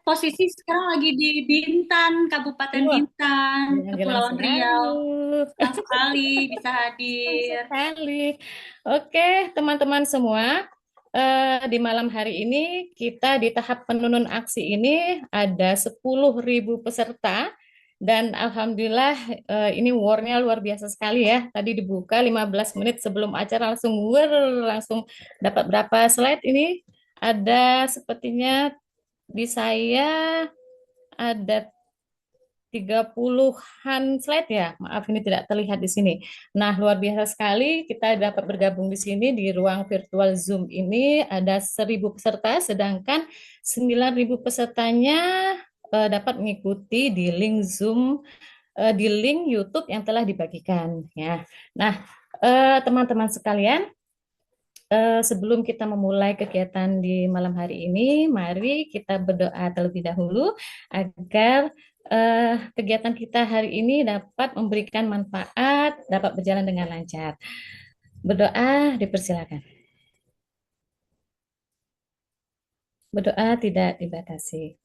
posisi sekarang lagi di Bintan, Kabupaten Wah, Bintan, jalan-jalan Kepulauan Riau. selalu. Senang sekali bisa Senang hadir. sekali. Oke, teman-teman semua, di malam hari ini kita di tahap penunun aksi ini ada 10.000 peserta dan alhamdulillah ini war-nya luar biasa sekali ya. Tadi dibuka 15 menit sebelum acara langsung dapat berapa slide ini? Ada sepertinya di saya ada 30-an slide ya. Maaf ini tidak terlihat di sini. Nah, luar biasa sekali kita dapat bergabung di sini di ruang virtual Zoom ini ada 1.000 peserta sedangkan 9.000 pesertanya dapat mengikuti di link Zoom di link YouTube yang telah dibagikan ya. Nah, teman-teman sekalian, sebelum kita memulai kegiatan di malam hari ini, mari kita berdoa terlebih dahulu agar kegiatan kita hari ini dapat memberikan manfaat, dapat berjalan dengan lancar. Berdoa dipersilakan. Berdoa tidak dibatasi.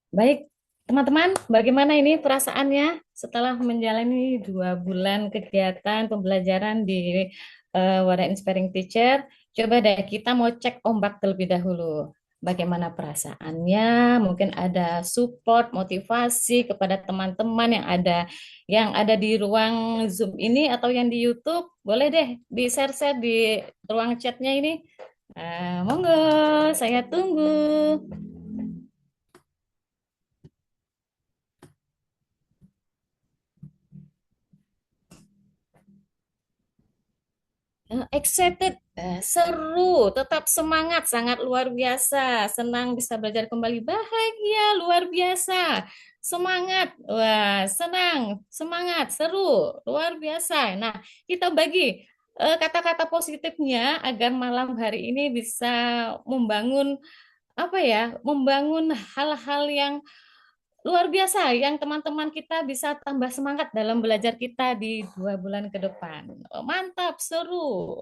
Baik, teman-teman, bagaimana ini perasaannya setelah menjalani 2 bulan kegiatan pembelajaran di Wadah Inspiring Teacher? Coba deh kita mau cek ombak terlebih dahulu. Bagaimana perasaannya? Mungkin ada support, motivasi kepada teman-teman yang ada di ruang Zoom ini atau yang di YouTube. Boleh deh di-share-share di ruang chatnya ini. Monggo, saya tunggu. Excited, seru, tetap semangat, sangat luar biasa, senang bisa belajar kembali, bahagia, luar biasa, semangat, wah, senang, semangat, seru, luar biasa. Nah, kita bagi kata-kata positifnya agar malam hari ini bisa membangun apa ya, membangun hal-hal yang luar biasa yang teman-teman kita bisa tambah semangat dalam belajar kita di 2 bulan ke depan. Oh, mantap, seru.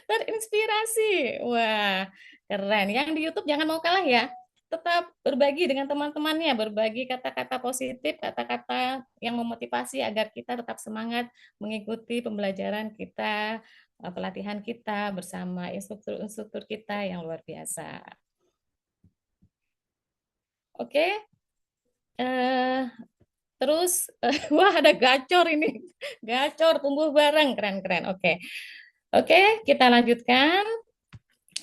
Terinspirasi. Wah, keren. Yang di YouTube jangan mau kalah ya. Tetap berbagi dengan teman-temannya, berbagi kata-kata positif, kata-kata yang memotivasi agar kita tetap semangat mengikuti pembelajaran kita, pelatihan kita bersama instruktur-instruktur kita yang luar biasa. Oke, eh, terus wah ada gacor ini, gacor tumbuh bareng, keren-keren. Oke, oke, kita lanjutkan.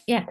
Ya,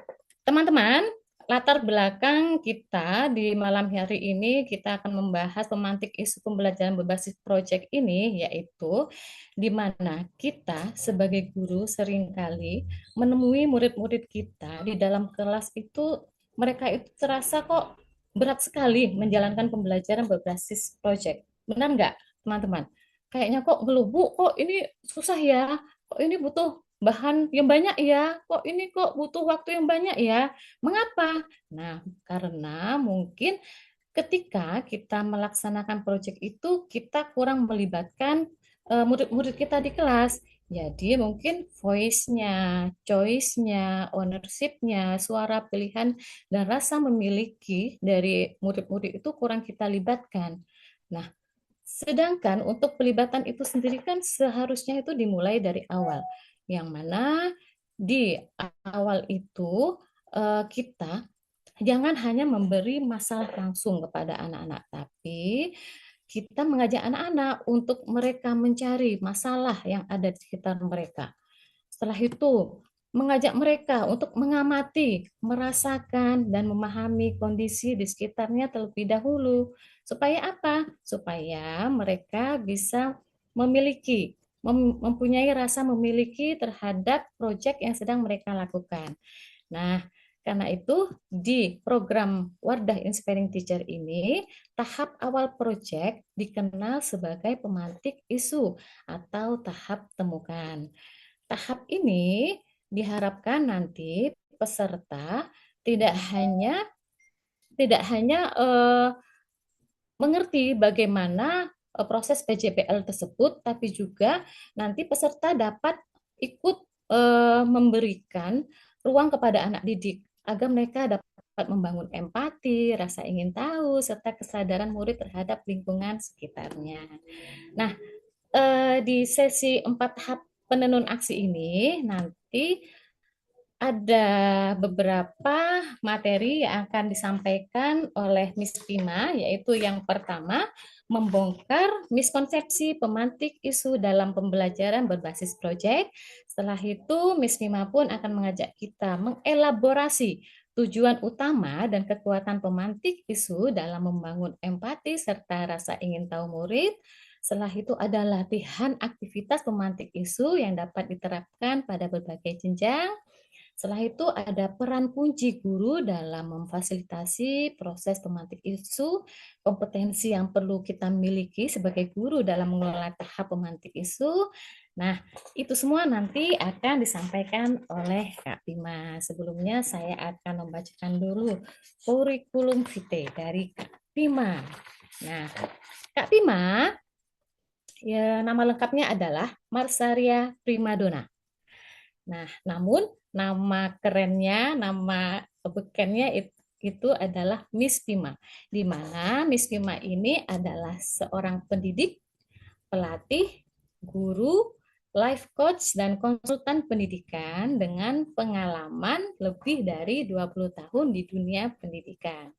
teman-teman, latar belakang kita di malam hari ini kita akan membahas pemantik isu pembelajaran berbasis proyek ini, yaitu di mana kita sebagai guru seringkali menemui murid-murid kita di dalam kelas itu mereka itu terasa kok berat sekali menjalankan pembelajaran berbasis proyek. Benar nggak, teman-teman? Kayaknya kok ngeluh, Bu, kok ini susah ya? Kok ini butuh bahan yang banyak ya, kok ini kok butuh waktu yang banyak ya. Mengapa? Nah, karena mungkin ketika kita melaksanakan proyek itu kita kurang melibatkan murid-murid kita di kelas. Jadi mungkin voice-nya, choice-nya, ownership-nya, suara pilihan dan rasa memiliki dari murid-murid itu kurang kita libatkan. Nah, sedangkan untuk pelibatan itu sendiri kan seharusnya itu dimulai dari awal, yang mana di awal itu kita jangan hanya memberi masalah langsung kepada anak-anak, tapi kita mengajak anak-anak untuk mereka mencari masalah yang ada di sekitar mereka. Setelah itu, mengajak mereka untuk mengamati, merasakan, dan memahami kondisi di sekitarnya terlebih dahulu. Supaya apa? Supaya mereka bisa memiliki, mempunyai rasa memiliki terhadap proyek yang sedang mereka lakukan. Nah, karena itu di program Wardah Inspiring Teacher ini, tahap awal proyek dikenal sebagai pemantik isu atau tahap temukan. Tahap ini diharapkan nanti peserta tidak hanya tidak hanya mengerti bagaimana proses PJPL tersebut, tapi juga nanti peserta dapat ikut memberikan ruang kepada anak didik agar mereka dapat dapat membangun empati, rasa ingin tahu, serta kesadaran murid terhadap lingkungan sekitarnya. Nah, di sesi 4 tahap penenun aksi ini nanti ada beberapa materi yang akan disampaikan oleh Miss Pima, yaitu yang pertama, membongkar miskonsepsi pemantik isu dalam pembelajaran berbasis proyek. Setelah itu, Miss Pima pun akan mengajak kita mengelaborasi tujuan utama dan kekuatan pemantik isu dalam membangun empati serta rasa ingin tahu murid. Setelah itu ada latihan aktivitas pemantik isu yang dapat diterapkan pada berbagai jenjang. Setelah itu ada peran kunci guru dalam memfasilitasi proses pemantik isu, kompetensi yang perlu kita miliki sebagai guru dalam mengelola tahap pemantik isu. Nah, itu semua nanti akan disampaikan oleh Kak Bima. Sebelumnya saya akan membacakan dulu kurikulum vitae dari Kak Bima. Nah, Kak Bima, ya, nama lengkapnya adalah Marsaria Primadona. Nah, namun nama kerennya, nama bekennya itu adalah Miss Pima, di mana Miss Pima ini adalah seorang pendidik, pelatih, guru, life coach, dan konsultan pendidikan dengan pengalaman lebih dari 20 tahun di dunia pendidikan.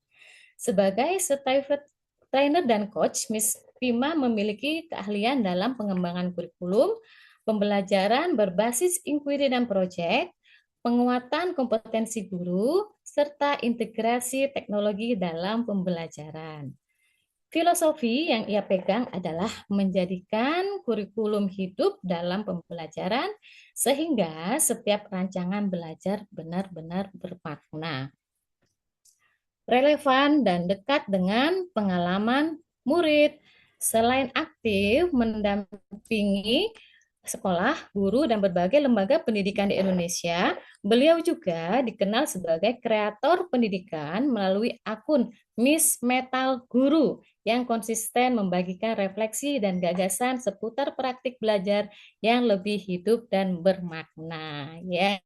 Sebagai certified trainer dan coach, Miss Pima memiliki keahlian dalam pengembangan kurikulum, pembelajaran berbasis inquiry dan proyek, penguatan kompetensi guru, serta integrasi teknologi dalam pembelajaran. Filosofi yang ia pegang adalah menjadikan kurikulum hidup dalam pembelajaran sehingga setiap rancangan belajar benar-benar bermakna, relevan, dan dekat dengan pengalaman murid. Selain aktif mendampingi sekolah, guru, dan berbagai lembaga pendidikan di Indonesia, beliau juga dikenal sebagai kreator pendidikan melalui akun Miss Metal Guru yang konsisten membagikan refleksi dan gagasan seputar praktik belajar yang lebih hidup dan bermakna. Ya,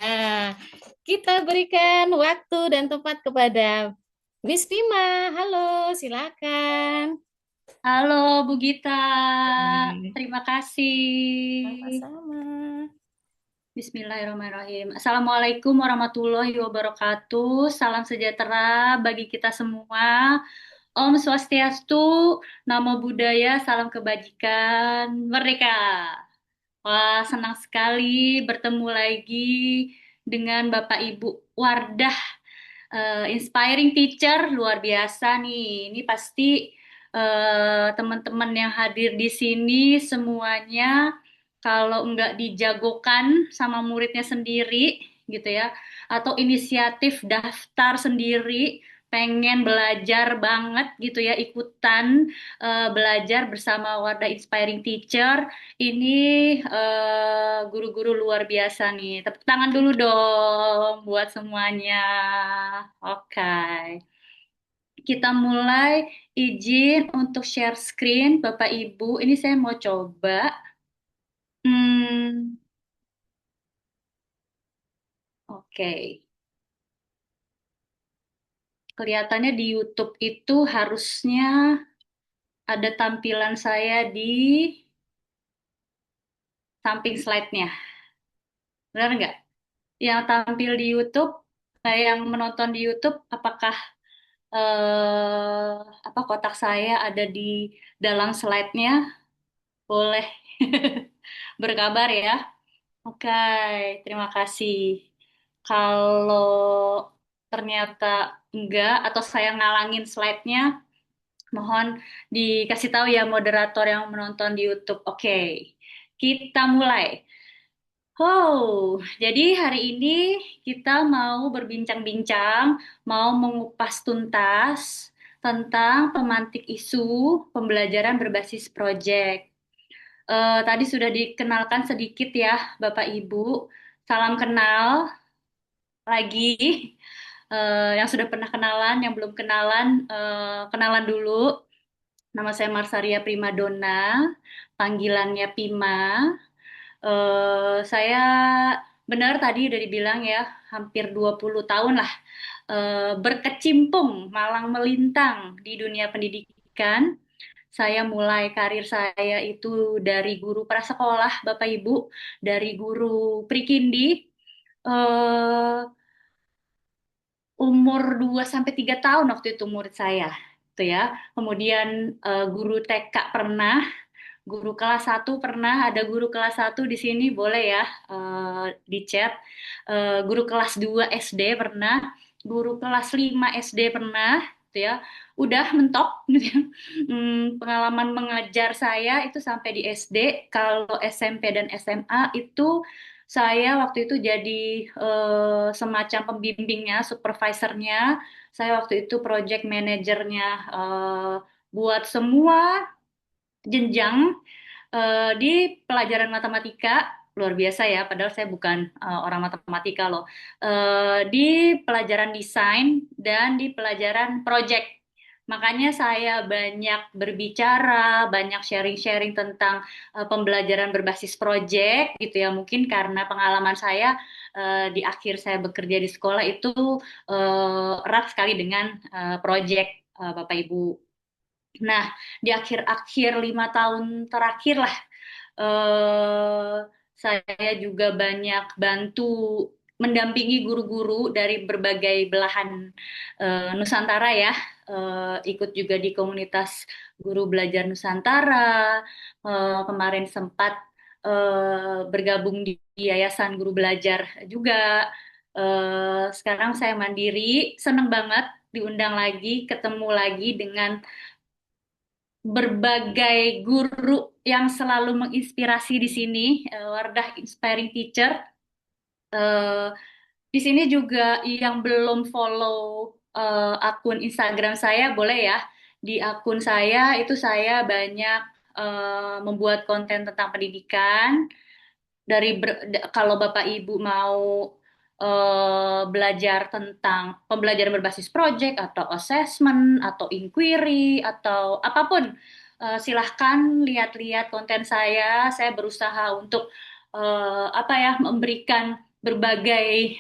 kita berikan waktu dan tempat kepada Miss Bima. Halo, silakan. Halo Bu Gita, Nih, terima kasih. sama-sama. Bismillahirrahmanirrahim. Assalamualaikum warahmatullahi wabarakatuh. Salam sejahtera bagi kita semua. Om Swastiastu, Namo Buddhaya, salam kebajikan, merdeka. Wah, senang sekali bertemu lagi dengan Bapak Ibu Wardah, inspiring teacher, luar biasa nih. Ini pasti teman-teman yang hadir di sini semuanya kalau nggak dijagokan sama muridnya sendiri gitu ya, atau inisiatif daftar sendiri, pengen belajar banget gitu ya, ikutan belajar bersama Wardah Inspiring Teacher. Ini guru-guru luar biasa nih. Tepuk tangan dulu dong buat semuanya. Oke. Kita mulai, izin untuk share screen Bapak Ibu. Ini saya mau coba. Hmm, oke. Kelihatannya di YouTube itu harusnya ada tampilan saya di samping slide-nya. Benar nggak? Yang tampil di YouTube, yang menonton di YouTube, apakah apa kotak saya ada di dalam slide-nya? Boleh berkabar ya. Oke, terima kasih. Kalau ternyata enggak atau saya ngalangin slide-nya, mohon dikasih tahu ya moderator yang menonton di YouTube. Oke, kita mulai. Oh, jadi hari ini kita mau berbincang-bincang, mau mengupas tuntas tentang pemantik isu pembelajaran berbasis proyek. Tadi sudah dikenalkan sedikit ya, Bapak Ibu. Salam kenal lagi. Yang sudah pernah kenalan, yang belum kenalan, kenalan dulu. Nama saya Marsaria Primadona, panggilannya Pima. Saya benar tadi udah dibilang ya, hampir 20 tahun lah berkecimpung, malang melintang di dunia pendidikan. Saya mulai karir saya itu dari guru prasekolah, Bapak Ibu, dari guru prikindi, eh, umur 2 sampai 3 tahun waktu itu murid saya. Itu ya. Kemudian guru TK pernah, guru kelas 1 pernah, ada guru kelas 1 di sini boleh ya di chat. Guru kelas 2 SD pernah, guru kelas 5 SD pernah, gitu ya. Udah mentok gitu ya. Pengalaman mengajar saya itu sampai di SD. Kalau SMP dan SMA itu saya waktu itu jadi semacam pembimbingnya, supervisornya. Saya waktu itu project manajernya eh, buat semua jenjang di pelajaran matematika. Luar biasa ya, padahal saya bukan orang matematika loh. Di pelajaran desain dan di pelajaran project. Makanya saya banyak berbicara, banyak sharing-sharing tentang pembelajaran berbasis project gitu ya. Mungkin karena pengalaman saya di akhir saya bekerja di sekolah itu erat sekali dengan project Bapak Ibu. Nah, di akhir-akhir 5 tahun terakhir lah, eh, saya juga banyak bantu mendampingi guru-guru dari berbagai belahan Nusantara ya. Ikut juga di komunitas guru belajar Nusantara. Kemarin sempat bergabung di Yayasan Guru Belajar juga. Sekarang saya mandiri, seneng banget diundang lagi, ketemu lagi dengan berbagai guru yang selalu menginspirasi di sini, Wardah Inspiring Teacher. Eh, di sini juga yang belum follow akun Instagram saya, boleh ya. Di akun saya itu saya banyak membuat konten tentang pendidikan, kalau Bapak Ibu mau belajar tentang pembelajaran berbasis project atau assessment atau inquiry atau apapun, silahkan lihat-lihat konten saya. Saya berusaha untuk apa ya, memberikan berbagai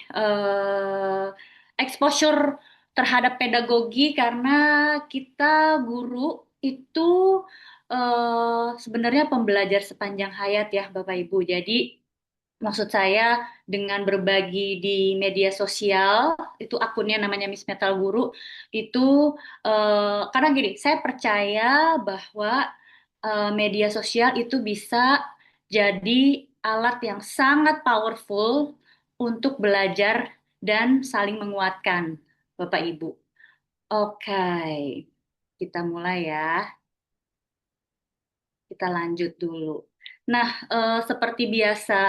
exposure terhadap pedagogi karena kita guru itu sebenarnya pembelajar sepanjang hayat ya Bapak Ibu. Jadi maksud saya dengan berbagi di media sosial, itu akunnya namanya Miss Metal Guru, itu karena gini, saya percaya bahwa media sosial itu bisa jadi alat yang sangat powerful untuk belajar dan saling menguatkan, Bapak Ibu. Oke, kita mulai ya. Kita lanjut dulu. Nah, seperti biasa,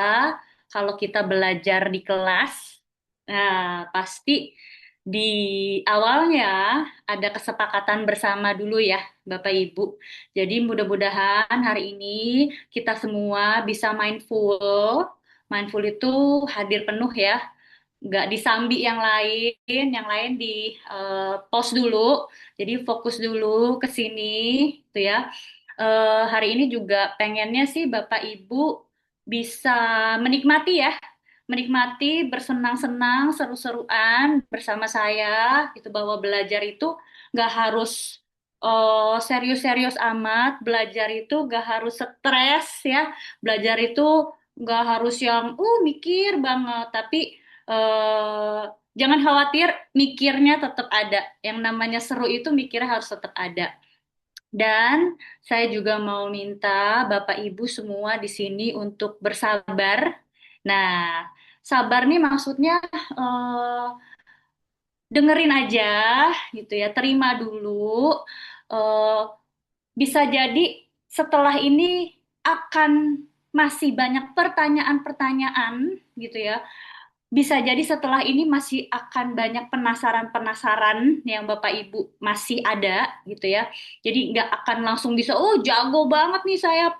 kalau kita belajar di kelas, nah, pasti di awalnya ada kesepakatan bersama dulu ya, Bapak Ibu. Jadi mudah-mudahan hari ini kita semua bisa mindful. Mindful itu hadir penuh ya, nggak disambi yang lain di pause dulu. Jadi fokus dulu ke sini, tuh ya. Hari ini juga pengennya sih Bapak Ibu bisa menikmati ya, menikmati bersenang-senang, seru-seruan bersama saya. Itu bahwa belajar itu nggak harus serius-serius amat, belajar itu nggak harus stres ya, belajar itu nggak harus yang mikir banget, tapi eh, jangan khawatir, mikirnya tetap ada. Yang namanya seru itu mikirnya harus tetap ada. Dan saya juga mau minta Bapak Ibu semua di sini untuk bersabar. Nah, sabar nih maksudnya eh, dengerin aja gitu ya, terima dulu. Eh, Bisa jadi setelah ini akan masih banyak pertanyaan-pertanyaan gitu ya. Bisa jadi setelah ini masih akan banyak penasaran-penasaran yang Bapak Ibu masih ada gitu ya. Jadi nggak akan langsung bisa, oh jago banget nih saya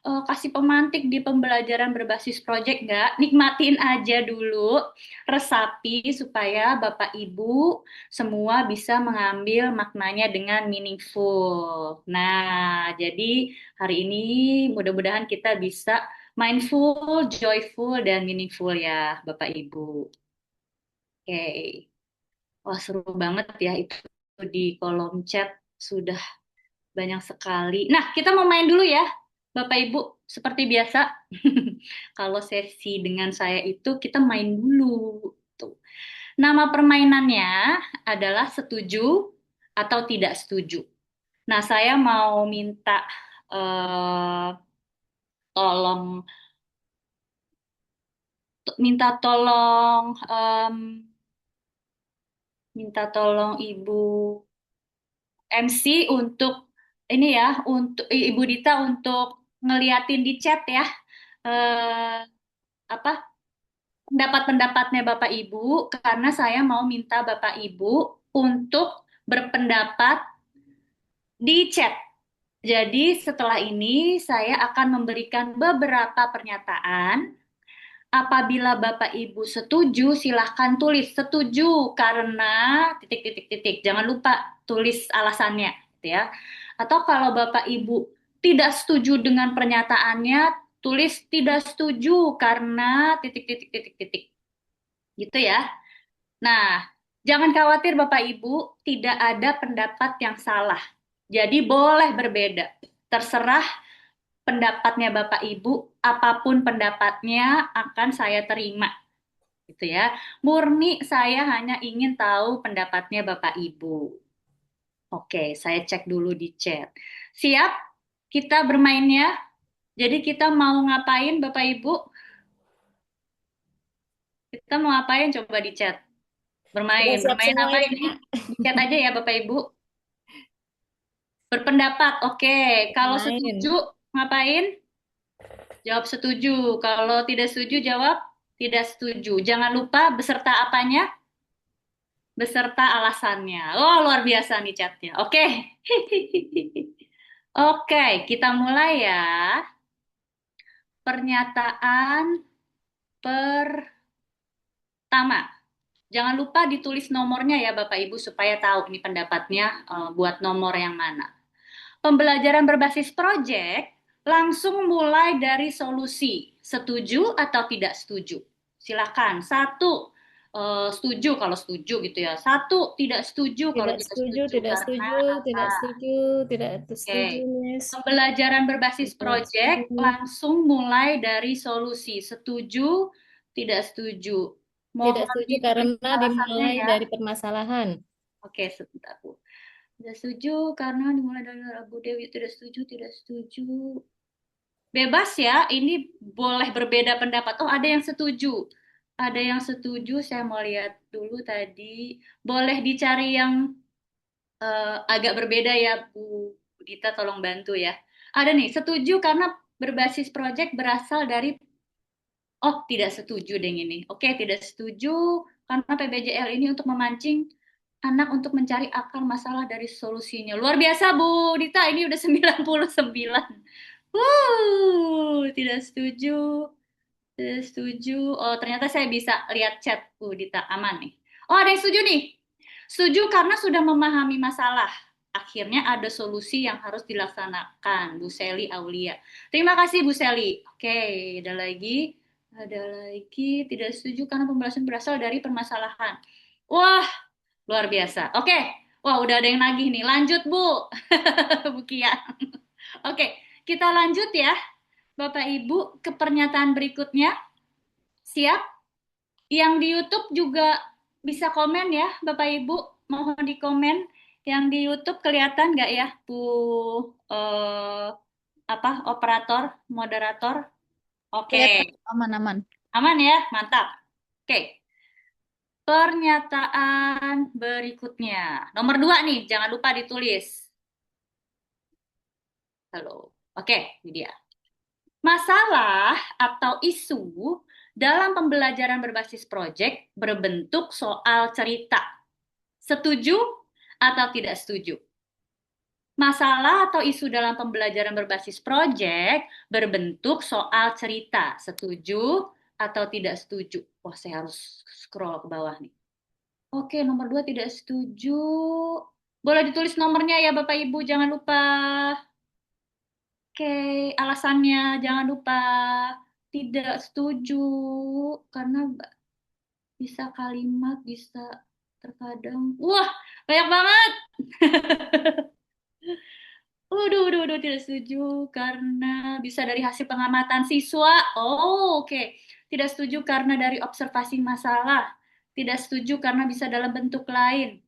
kasih pemantik di pembelajaran berbasis project, nggak. Nikmatin aja dulu, resapi supaya Bapak Ibu semua bisa mengambil maknanya dengan meaningful. Nah, jadi hari ini mudah-mudahan kita bisa mindful, joyful, dan meaningful ya, Bapak Ibu. Oke. Wah, seru banget ya itu di kolom chat sudah banyak sekali. Nah, kita mau main dulu ya, Bapak Ibu, seperti biasa. Kalau sesi dengan saya itu kita main dulu. Tuh. Nama permainannya adalah setuju atau tidak setuju. Nah, saya mau eh, tolong minta tolong Ibu MC untuk ini ya, untuk Ibu Dita untuk ngeliatin di chat ya, apa pendapat-pendapatnya Bapak Ibu, karena saya mau minta Bapak Ibu untuk berpendapat di chat. Jadi setelah ini saya akan memberikan beberapa pernyataan. Apabila Bapak Ibu setuju, silahkan tulis setuju karena titik titik titik. Jangan lupa tulis alasannya, gitu ya. Atau kalau Bapak Ibu tidak setuju dengan pernyataannya, tulis tidak setuju karena titik titik titik titik. Gitu ya. Nah, jangan khawatir Bapak Ibu, tidak ada pendapat yang salah. Jadi boleh berbeda. Terserah pendapatnya Bapak Ibu, apapun pendapatnya akan saya terima. Gitu ya. Murni saya hanya ingin tahu pendapatnya Bapak Ibu. Oke, saya cek dulu di chat. Siap? Kita bermainnya. Jadi kita mau ngapain Bapak Ibu? Kita mau ngapain coba di chat? Udah Bermain. siap Bermain semua apa ini, ini? Kak. Di chat aja ya Bapak Ibu. Berpendapat. Oke. Kalau setuju, Main. ngapain? Jawab setuju. Kalau tidak setuju, jawab tidak setuju. Jangan lupa beserta apanya? Beserta alasannya. Oh, luar biasa nih chatnya. Oke. Oke, kita mulai ya. Pernyataan pertama. Jangan lupa ditulis nomornya ya Bapak Ibu supaya tahu nih pendapatnya buat nomor yang mana. Pembelajaran berbasis proyek langsung mulai dari solusi. Setuju atau tidak setuju? Silakan. Satu, setuju kalau setuju gitu ya. Satu, tidak setuju kalau Tidak tidak setuju, setuju. tidak Karena setuju, apa? tidak setuju, tidak setuju, Oke. Miss. Pembelajaran berbasis Tidak proyek setuju. langsung mulai dari solusi. Setuju, tidak setuju. Tidak Mohon setuju ditulis karena alasannya dimulai ya. dari permasalahan. Oke, sebentar Bu. Tidak setuju karena dimulai dari Abu Dewi. Tidak setuju, tidak setuju. Bebas ya, ini boleh berbeda pendapat. Oh, ada yang setuju. Ada yang setuju, saya mau lihat dulu tadi. Boleh dicari yang agak berbeda ya, Bu Dita, tolong bantu ya. Ada nih, setuju karena berbasis proyek berasal dari, oh tidak setuju deh ini. Oke, tidak setuju karena PBJL ini untuk memancing anak untuk mencari akar masalah dari solusinya. Luar biasa, Bu Dita, ini udah 99. Tidak setuju. Tidak setuju. Oh, ternyata saya bisa lihat chat. Dita, aman nih. Oh, ada yang setuju nih. Setuju karena sudah memahami masalah. Akhirnya ada solusi yang harus dilaksanakan. Bu Seli Aulia. Terima kasih, Bu Seli. Oke, ada lagi. Ada lagi. Tidak setuju karena pembahasan berasal dari permasalahan. Wah, luar biasa. Oke. Wah, udah ada yang nagih nih. Lanjut, Bu. Bu Kia. Oke, kita lanjut ya. Bapak Ibu, ke pernyataan berikutnya. Siap? Yang di YouTube juga bisa komen ya, Bapak Ibu. Mohon di komen. Yang di YouTube kelihatan nggak ya, Bu eh, apa operator, moderator? Oke, Kelihatan aman-aman. aman ya, mantap. Oke, pernyataan berikutnya. Nomor 2 nih, jangan lupa ditulis. Halo. Oke, ini dia. Masalah atau isu dalam pembelajaran berbasis proyek berbentuk soal cerita. Setuju atau tidak setuju? Masalah atau isu dalam pembelajaran berbasis proyek berbentuk soal cerita. Setuju atau tidak setuju? Wah, saya harus scroll ke bawah nih. Oke, nomor 2 tidak setuju. Boleh ditulis nomornya ya Bapak Ibu, jangan lupa. Oke, alasannya jangan lupa tidak setuju karena bisa kalimat, bisa. Terkadang, wah, banyak banget. Tidak setuju karena bisa dari hasil pengamatan siswa. Oh, oke. Tidak setuju karena dari observasi masalah. Tidak setuju karena bisa dalam bentuk lain.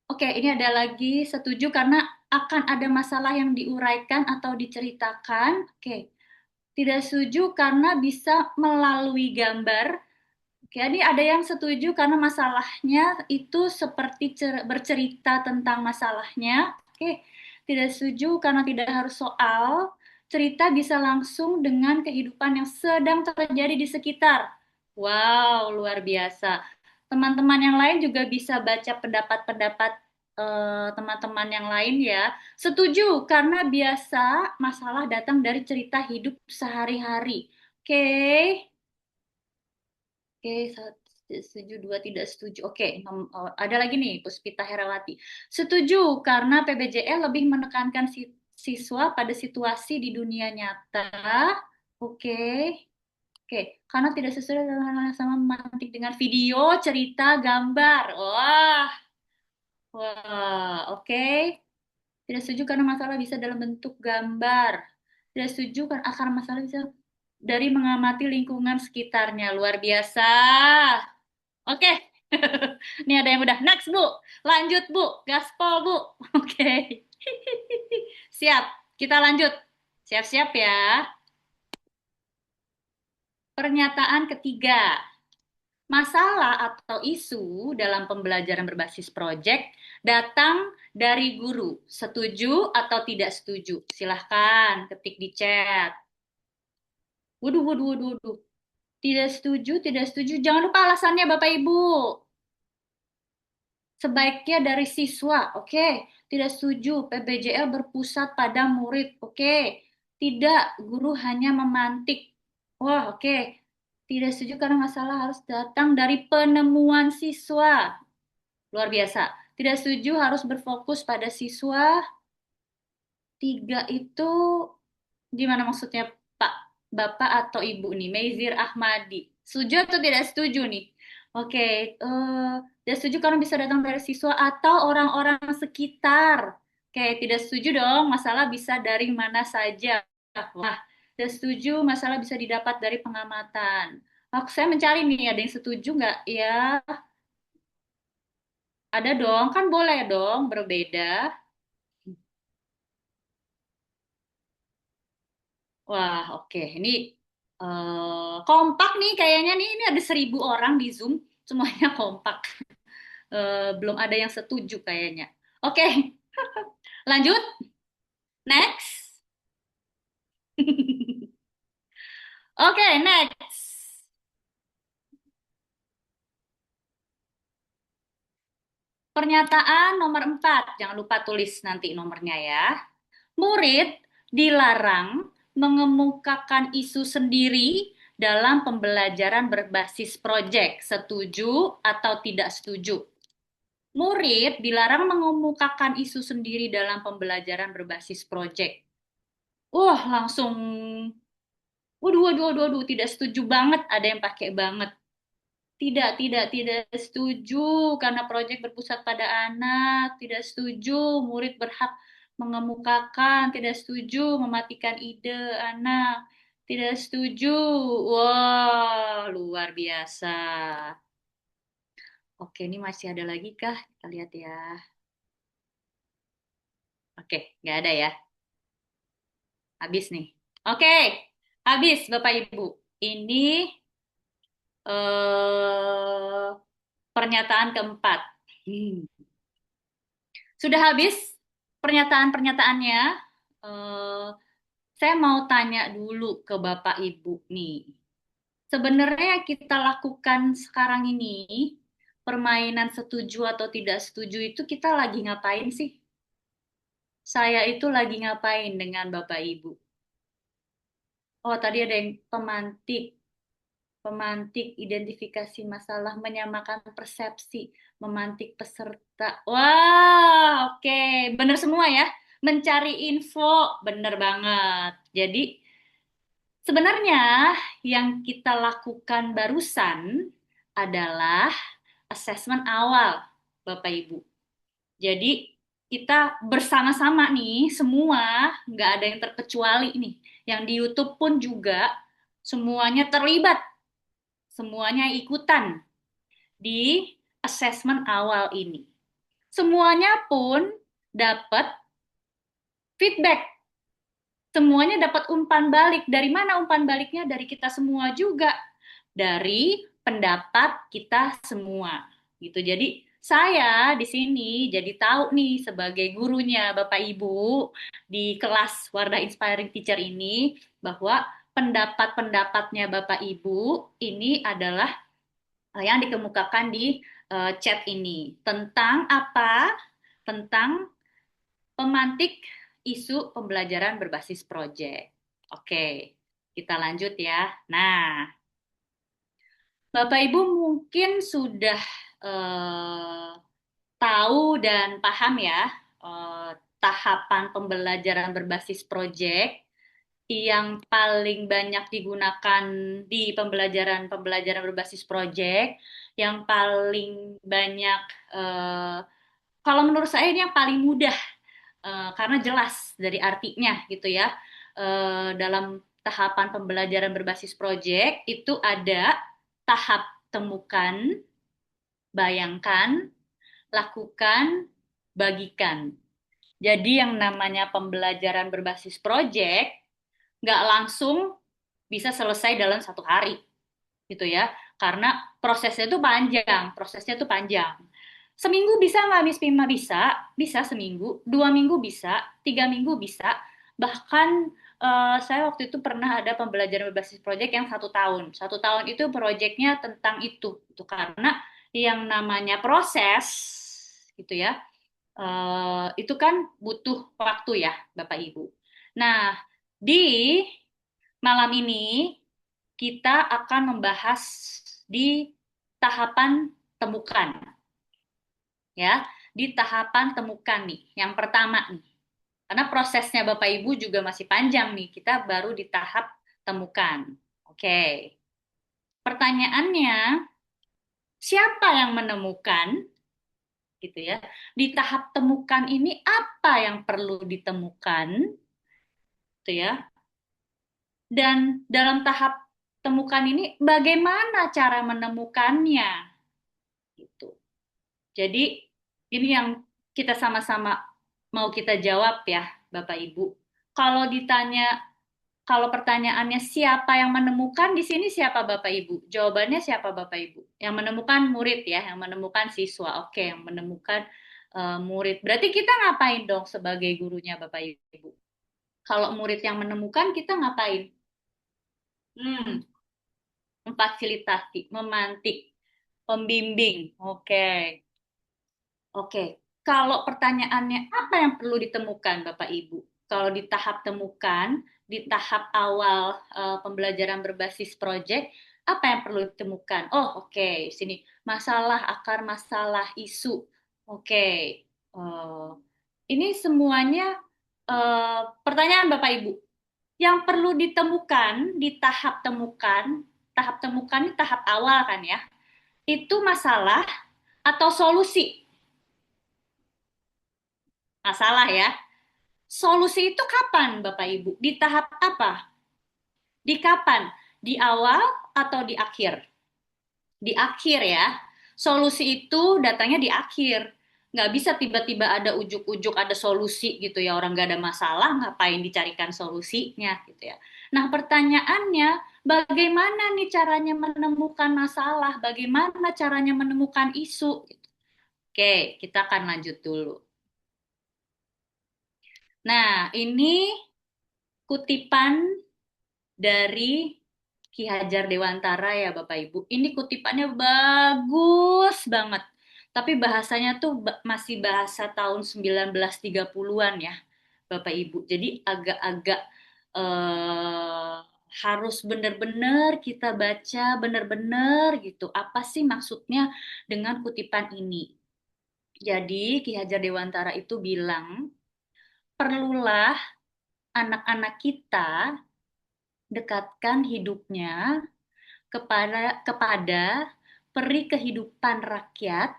Oke, ini ada lagi setuju karena akan ada masalah yang diuraikan atau diceritakan. Oke, tidak setuju karena bisa melalui gambar. Oke, ini ada yang setuju karena masalahnya itu seperti bercerita tentang masalahnya. Oke, tidak setuju karena tidak harus soal. Cerita bisa langsung dengan kehidupan yang sedang terjadi di sekitar. Wow, luar biasa. Teman-teman yang lain juga bisa baca pendapat-pendapat teman-teman yang lain ya. Setuju karena biasa masalah datang dari cerita hidup sehari-hari. Oke. Oke, setuju, dua tidak setuju. Oke, ada lagi nih, Puspita Herawati. Setuju, karena PBJL lebih menekankan siswa pada situasi di dunia nyata. Oke, oke, karena tidak sesuai dengan sama memantik dengan video, cerita, gambar. Wah, wah, oke. Tidak setuju karena masalah bisa dalam bentuk gambar. Tidak setuju karena akar masalah bisa dari mengamati lingkungan sekitarnya. Luar biasa. Oke. Ini ada yang udah. Next, Bu. Lanjut, Bu. Gaspol, Bu. Oke. Siap. Kita lanjut. Siap-siap ya. Pernyataan ketiga. Masalah atau isu dalam pembelajaran berbasis proyek datang dari guru. Setuju atau tidak setuju? Silahkan ketik di chat. Waduh, waduh, waduh, waduh. Tidak setuju, tidak setuju. Jangan lupa alasannya, Bapak Ibu. Sebaiknya dari siswa, oke. Tidak setuju, PBJL berpusat pada murid, oke. Tidak, guru hanya memantik. Wah, oke. Tidak setuju karena masalah harus datang dari penemuan siswa. Luar biasa. Tidak setuju harus berfokus pada siswa. Tiga itu gimana maksudnya Pak, Bapak atau Ibu nih? Meizir Ahmadi. Setuju atau tidak setuju nih? Oke, tidak setuju karena bisa datang dari siswa atau orang-orang sekitar. Oke, tidak setuju dong, masalah bisa dari mana saja. Wah, tidak setuju, masalah bisa didapat dari pengamatan. Aku saya mencari nih, ada yang setuju nggak? Ya, ada dong, kan boleh dong berbeda. Wah, oke. Ini kompak nih kayaknya nih. Ini ada 1.000 orang di Zoom. Semuanya kompak. Belum ada yang setuju kayaknya. Oke, lanjut. Next. Oke, next. Pernyataan nomor 4. Jangan lupa tulis nanti nomornya ya. Murid dilarang mengemukakan isu sendiri dalam pembelajaran berbasis proyek. Setuju atau tidak setuju? Murid dilarang mengemukakan isu sendiri dalam pembelajaran berbasis proyek. Wah, langsung, waduh, waduh, waduh, waduh, tidak setuju banget. Ada yang pakai banget. Tidak setuju karena proyek berpusat pada anak. Tidak setuju, murid berhak mengemukakan. Tidak setuju, mematikan ide anak. Tidak setuju. Wah, luar biasa. Oke, ini masih ada lagi kah? Kita lihat ya. Oke, nggak ada ya. Habis nih. Oke, habis Bapak Ibu. Ini eh, pernyataan keempat. Hmm. Sudah habis pernyataan-pernyataannya. Eh, saya mau tanya dulu ke Bapak Ibu nih. Sebenarnya yang kita lakukan sekarang ini, permainan setuju atau tidak setuju itu kita lagi ngapain sih? Saya itu lagi ngapain dengan Bapak Ibu? Oh, tadi ada yang pemantik. Pemantik, identifikasi masalah, menyamakan persepsi, memantik peserta. Wah, oke. Bener semua ya. Mencari info, bener banget. Jadi, sebenarnya yang kita lakukan barusan adalah asesmen awal, Bapak Ibu. Jadi kita bersama-sama nih semua, nggak ada yang terkecuali nih. Yang di YouTube pun juga semuanya terlibat, semuanya ikutan di asesmen awal ini. Semuanya pun dapat feedback, semuanya dapat umpan balik. Dari mana umpan baliknya? Dari kita semua juga, dari pendapat kita semua. Gitu. Jadi saya di sini jadi tahu nih sebagai gurunya Bapak Ibu di kelas Wardah Inspiring Teacher ini bahwa pendapat-pendapatnya Bapak Ibu ini adalah yang dikemukakan di chat ini tentang apa? Tentang pemantik isu pembelajaran berbasis proyek. Oke, kita lanjut ya. Nah, Bapak Ibu mungkin sudah eh, tahu dan paham ya eh, tahapan pembelajaran berbasis proyek yang paling banyak digunakan di pembelajaran-pembelajaran berbasis proyek, yang paling banyak eh, kalau menurut saya ini yang paling mudah karena jelas dari artinya gitu ya. Dalam tahapan pembelajaran berbasis proyek itu ada tahap temukan, bayangkan, lakukan, bagikan. Jadi yang namanya pembelajaran berbasis proyek nggak langsung bisa selesai dalam 1 hari gitu ya, karena prosesnya itu panjang. Seminggu bisa nggak Miss Pima? Bisa seminggu, 2 minggu bisa, 3 minggu bisa. Bahkan saya waktu itu pernah ada pembelajaran berbasis proyek yang 1 tahun. 1 tahun itu proyeknya tentang itu karena yang namanya proses gitu ya, itu kan butuh waktu ya, Bapak Ibu. Nah, di malam ini kita akan membahas di tahapan temukan ya, di tahapan temukan nih. Yang pertama nih. Karena prosesnya Bapak Ibu juga masih panjang nih. Kita baru di tahap temukan. Oke. Pertanyaannya, siapa yang menemukan gitu ya? Di tahap temukan ini apa yang perlu ditemukan gitu ya? Dan dalam tahap temukan ini bagaimana cara menemukannya gitu. Jadi ini yang kita sama-sama mau kita jawab ya, Bapak Ibu. Kalau ditanya, kalau pertanyaannya siapa yang menemukan di sini siapa Bapak Ibu? Jawabannya siapa Bapak Ibu? Yang menemukan murid ya, yang menemukan siswa. Oke, yang menemukan murid. Berarti kita ngapain dong sebagai gurunya Bapak Ibu? Kalau murid yang menemukan kita ngapain? Hmm, memfasilitasi, memantik, pembimbing. Oke. Oke, kalau pertanyaannya apa yang perlu ditemukan, Bapak Ibu? Kalau di tahap temukan, di tahap awal pembelajaran berbasis proyek, apa yang perlu ditemukan? Oh, oke, sini masalah akar masalah isu. Oke, eh, ini semuanya pertanyaan Bapak Ibu. Yang perlu ditemukan di tahap temukan ini tahap awal kan ya? Itu masalah atau solusi? Masalah ya. Solusi itu kapan, Bapak Ibu? Di tahap apa? Di kapan? Di awal atau di akhir? Di akhir ya. Solusi itu datangnya di akhir. Nggak bisa tiba-tiba ada ujuk-ujuk ada solusi gitu ya. Orang nggak ada masalah, ngapain dicarikan solusinya gitu ya. Nah pertanyaannya, bagaimana nih caranya menemukan masalah? Bagaimana caranya menemukan isu? Oke, kita akan lanjut dulu. Nah, ini kutipan dari Ki Hajar Dewantara ya Bapak Ibu. Ini kutipannya bagus banget. Tapi bahasanya tuh masih bahasa tahun 1930-an ya Bapak Ibu. Jadi agak-agak eh, harus benar-benar kita baca benar-benar gitu. Apa sih maksudnya dengan kutipan ini? Jadi Ki Hajar Dewantara itu bilang, perlulah anak-anak kita dekatkan hidupnya kepada peri kehidupan rakyat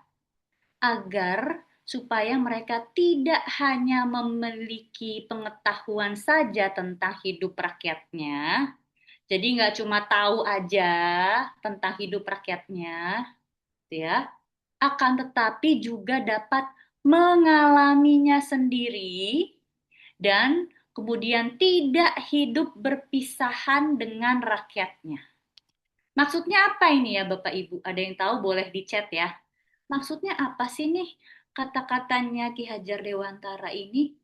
agar supaya mereka tidak hanya memiliki pengetahuan saja tentang hidup rakyatnya, jadi nggak cuma tahu aja tentang hidup rakyatnya, gitu ya, akan tetapi juga dapat mengalaminya sendiri dan kemudian tidak hidup berpisahan dengan rakyatnya. Maksudnya apa ini ya Bapak Ibu? Ada yang tahu boleh di chat ya. Maksudnya apa sih nih kata-katanya Ki Hajar Dewantara ini?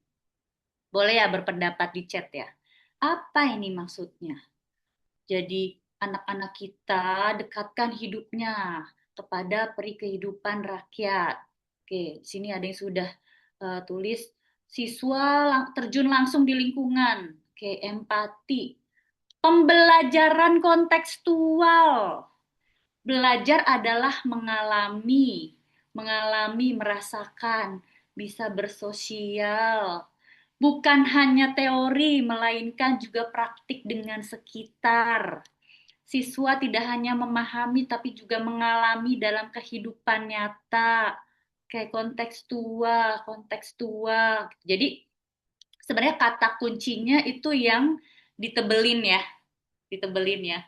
Boleh ya berpendapat di chat ya. Apa ini maksudnya? Jadi anak-anak kita dekatkan hidupnya kepada peri kehidupan rakyat. Oke, sini ada yang sudah tulis siswa terjun langsung di lingkungan. Oke, empati. Pembelajaran kontekstual. Belajar adalah mengalami, merasakan, bisa bersosial. Bukan hanya teori, melainkan juga praktik dengan sekitar. Siswa tidak hanya memahami, tapi juga mengalami dalam kehidupan nyata. Kayak kontekstual. Jadi sebenarnya kata kuncinya itu yang ditebelin ya, ditebelin ya.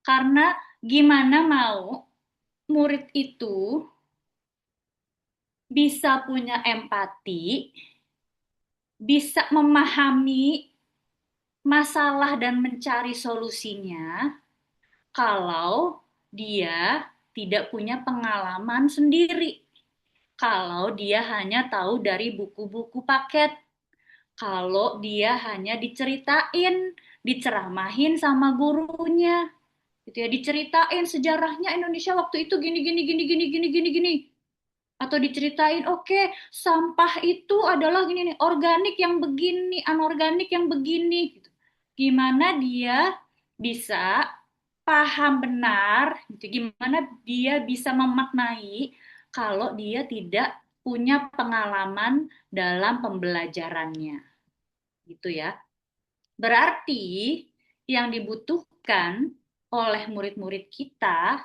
Karena gimana mau murid itu bisa punya empati, bisa memahami masalah dan mencari solusinya kalau dia tidak punya pengalaman sendiri. Kalau dia hanya tahu dari buku-buku paket, kalau dia hanya diceritain, diceramahin sama gurunya, gitu ya, diceritain sejarahnya Indonesia waktu itu gini gini gini gini gini gini gini, atau diceritain oke, sampah itu adalah gini nih, organik yang begini, anorganik yang begini gitu. Gimana dia bisa paham benar gitu, gimana dia bisa memaknai kalau dia tidak punya pengalaman dalam pembelajarannya gitu ya. Berarti yang dibutuhkan oleh murid-murid kita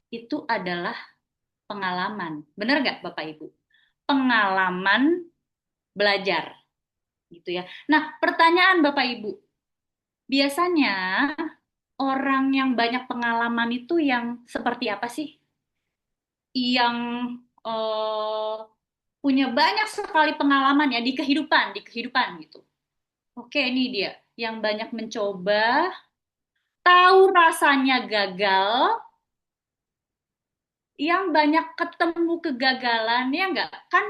itu adalah pengalaman. Benar nggak Bapak Ibu? Pengalaman belajar gitu ya. Nah, pertanyaan Bapak Ibu, biasanya orang yang banyak pengalaman itu yang seperti apa sih? Yang eh, punya banyak sekali pengalaman ya di kehidupan gitu. Oke, ini dia yang banyak mencoba, tahu rasanya gagal, yang banyak ketemu kegagalan ya enggak? Kan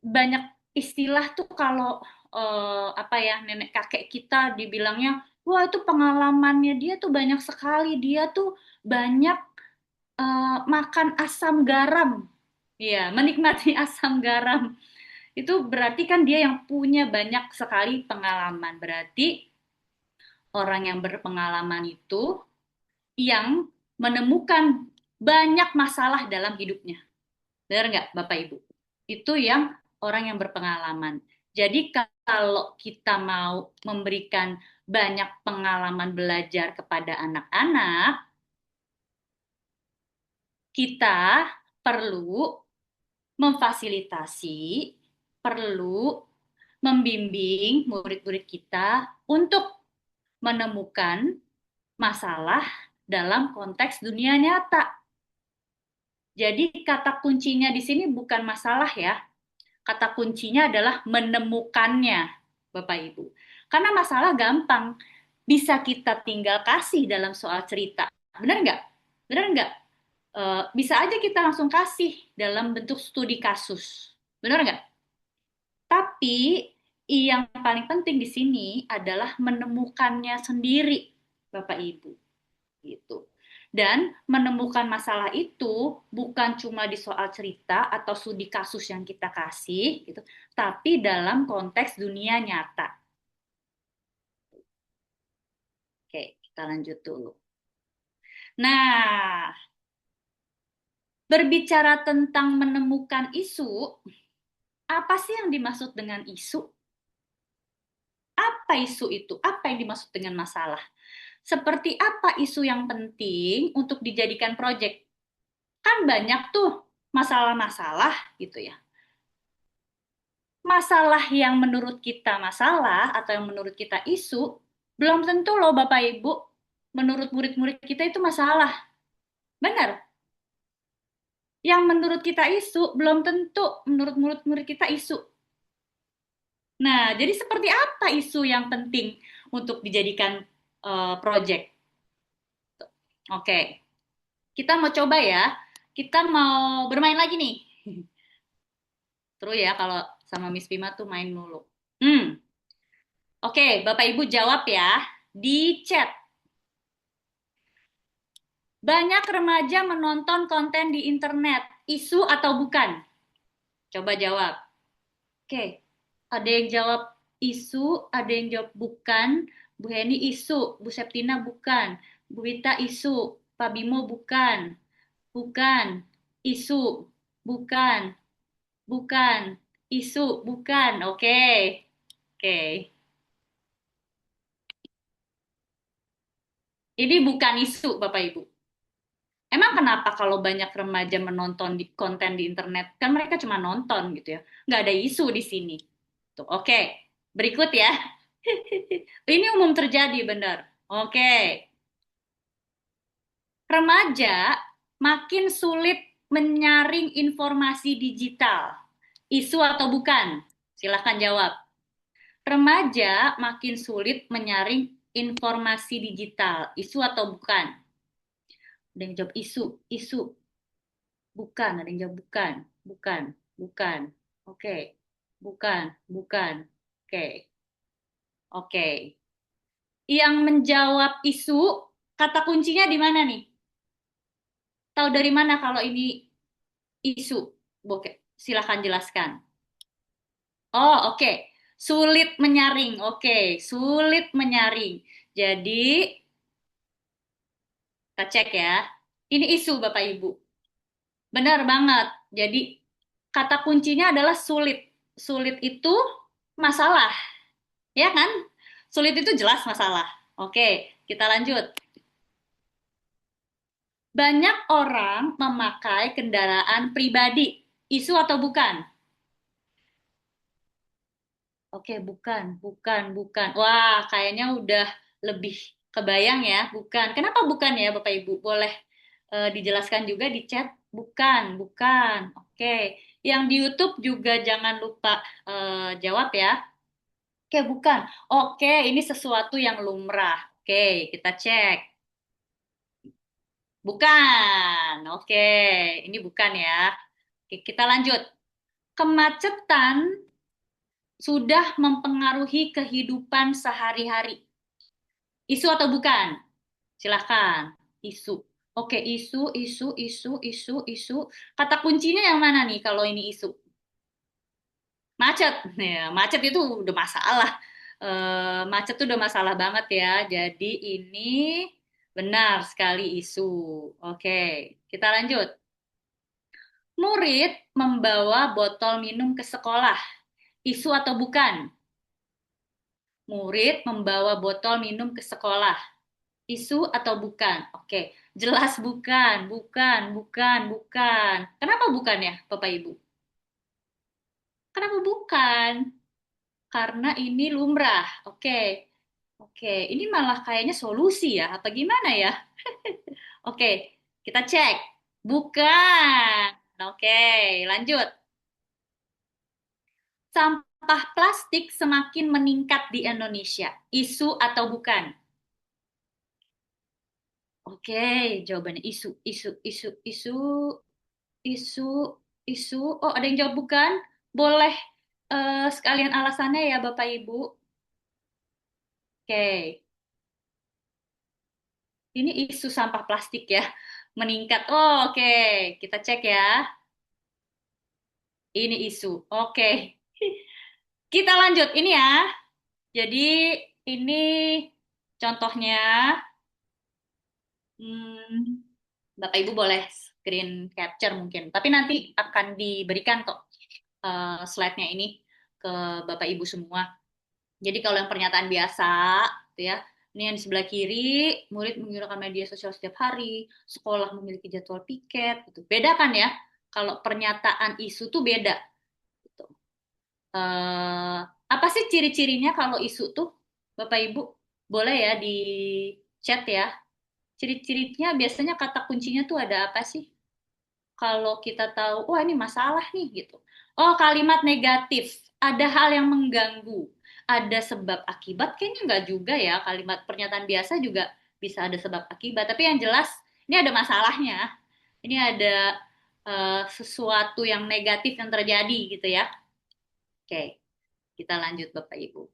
banyak istilah tuh kalau apa ya, nenek kakek kita dibilangnya, wah itu pengalamannya dia tuh banyak sekali, dia tuh banyak makan asam garam, ya menikmati asam garam. Itu berarti kan dia yang punya banyak sekali pengalaman. Berarti orang yang berpengalaman itu yang menemukan banyak masalah dalam hidupnya. Benar nggak Bapak Ibu? Itu yang orang yang berpengalaman. Jadi kalau kita mau memberikan banyak pengalaman belajar kepada anak-anak, kita perlu memfasilitasi, perlu membimbing murid-murid kita untuk menemukan masalah dalam konteks dunia nyata. Jadi kata kuncinya di sini bukan masalah ya. Kata kuncinya adalah menemukannya, Bapak Ibu. Karena masalah gampang, bisa kita tinggal kasih dalam soal cerita. Benar nggak? Benar nggak? Bisa aja kita langsung kasih dalam bentuk studi kasus. Benar nggak? Tapi yang paling penting di sini adalah menemukannya sendiri, Bapak Ibu. Gitu. Dan menemukan masalah itu bukan cuma di soal cerita atau studi kasus yang kita kasih, gitu, tapi dalam konteks dunia nyata. Oke, kita lanjut dulu. Nah, berbicara tentang menemukan isu, apa sih yang dimaksud dengan isu? Apa isu itu? Apa yang dimaksud dengan masalah? Seperti apa isu yang penting untuk dijadikan proyek? Kan banyak tuh masalah-masalah gitu ya. Masalah yang menurut kita masalah atau yang menurut kita isu, belum tentu loh Bapak Ibu, menurut murid-murid kita itu masalah. Benar? Yang menurut kita isu, belum tentu menurut murid-murid kita isu. Nah, jadi seperti apa isu yang penting untuk dijadikan project? Oke, kita mau coba ya. Kita mau bermain lagi nih. Terus ya kalau sama Miss Bima tuh main dulu. Hmm, oke, Bapak Ibu jawab ya di chat. Banyak remaja menonton konten di internet, isu atau bukan? Coba jawab. Oke, ada yang jawab isu, ada yang jawab bukan. Bu Heni isu, Bu Septina bukan, Bu Wita isu, Pak Bimo bukan, bukan, isu, bukan, bukan, isu, bukan. Oke, oke. Ini bukan isu, Bapak Ibu. Emang kenapa kalau banyak remaja menonton di konten di internet? Kan mereka cuma nonton gitu ya. Nggak ada isu di sini. Tuh, oke. Berikut ya. Ini umum terjadi, benar. Oke. Remaja makin sulit menyaring informasi digital. Isu atau bukan? Silahkan jawab. Remaja makin sulit menyaring informasi digital. Isu atau bukan? Ada yang jawab isu, isu. Bukan, ada yang jawab bukan, bukan, bukan. Oke, bukan, bukan. Oke, oke. Yang menjawab isu, kata kuncinya di mana nih? Tahu dari mana kalau ini isu? Oke, silakan jelaskan. Oh, oke. Sulit menyaring. Oke, sulit menyaring. Jadi, kita cek ya. Ini isu, Bapak Ibu. Benar banget. Jadi, kata kuncinya adalah sulit. Sulit itu masalah. Ya kan? Sulit itu jelas masalah. Oke, kita lanjut. Banyak orang memakai kendaraan pribadi. Isu atau bukan? Oke, bukan, bukan, bukan. Wah, kayaknya udah lebih kebayang ya. Bukan. Kenapa bukan ya, Bapak Ibu? Boleh dijelaskan juga di chat. Bukan, bukan. Oke. Yang di YouTube juga jangan lupa jawab ya. Oke, bukan. Oke, ini sesuatu yang lumrah. Oke, kita cek. Bukan. Oke, ini bukan ya. Oke, kita lanjut. Kemacetan sudah mempengaruhi kehidupan sehari-hari. Isu atau bukan? Silahkan. Isu. Oke, isu, isu, isu, isu, isu. Kata kuncinya yang mana nih kalau ini isu? Macet. Ya, macet itu udah masalah. Macet itu udah masalah banget ya. Jadi ini benar sekali isu. Oke, kita lanjut. Murid membawa botol minum ke sekolah. Isu atau bukan? Murid membawa botol minum ke sekolah. Isu atau bukan? Oke, jelas bukan, bukan, bukan, bukan. Kenapa bukan ya, Bapak Ibu? Kenapa bukan? Karena ini lumrah. Oke, oke. Ini malah kayaknya solusi ya, apa gimana ya? Oke, kita cek. Bukan. Oke, lanjut. Sampah plastik semakin meningkat di Indonesia. Isu atau bukan? Oke, jawabannya isu, isu, isu, isu, isu, isu. Oh, ada yang jawab bukan? Boleh sekalian alasannya ya, Bapak Ibu. Oke, ini isu sampah plastik ya, meningkat. Oh, oke, kita cek ya. Ini isu. Oke, kita lanjut. Ini ya. Jadi ini contohnya. Hmm, Bapak Ibu boleh screen capture mungkin. Tapi nanti akan diberikan kok slide-nya ini ke Bapak Ibu semua. Jadi kalau yang pernyataan biasa, gitu ya, Ini yang di sebelah kiri, murid menggunakan media sosial setiap hari, sekolah memiliki jadwal piket, gitu. Beda kan ya? Kalau pernyataan isu tuh beda. Gitu. Apa sih ciri-cirinya kalau isu tuh, Bapak Ibu? Boleh ya di chat ya. Ciri-cirinya biasanya kata kuncinya tuh ada apa sih? Kalau kita tahu, wah ini masalah nih gitu. Oh, kalimat negatif, ada hal yang mengganggu, ada sebab akibat, kayaknya nggak juga ya. Kalimat pernyataan biasa juga bisa ada sebab akibat. Tapi yang jelas, ini ada masalahnya. Ini ada sesuatu yang negatif yang terjadi gitu ya. Oke, kita lanjut Bapak Ibu.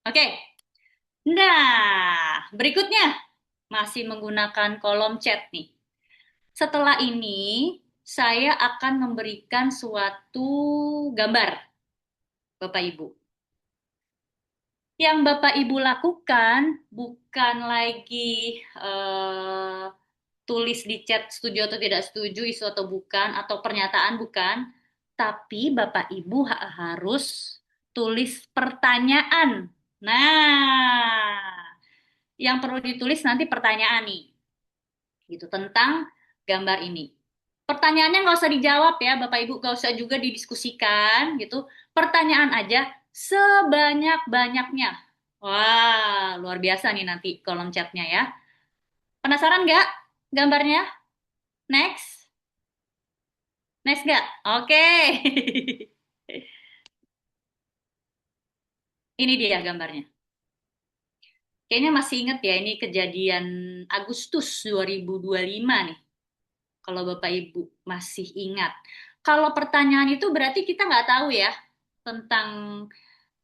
Oke, nah berikutnya masih menggunakan kolom chat nih. Setelah ini, saya akan memberikan suatu gambar, Bapak Ibu. Yang Bapak Ibu lakukan bukan lagi tulis di chat setuju atau tidak setuju, isu atau bukan, atau pernyataan bukan, tapi Bapak Ibu harus tulis pertanyaan. Nah, yang perlu ditulis nanti pertanyaan nih, gitu tentang gambar ini. Pertanyaannya nggak usah dijawab ya, Bapak Ibu, nggak usah juga didiskusikan gitu. Pertanyaan aja sebanyak-banyaknya. Wah, luar biasa nih nanti kolom chatnya ya. Penasaran nggak gambarnya? Next, next nggak? Oke. Ini dia gambarnya. Kayaknya masih ingat ya, ini kejadian Agustus 2025 nih. Kalau Bapak Ibu masih ingat. Kalau pertanyaan itu berarti kita nggak tahu ya tentang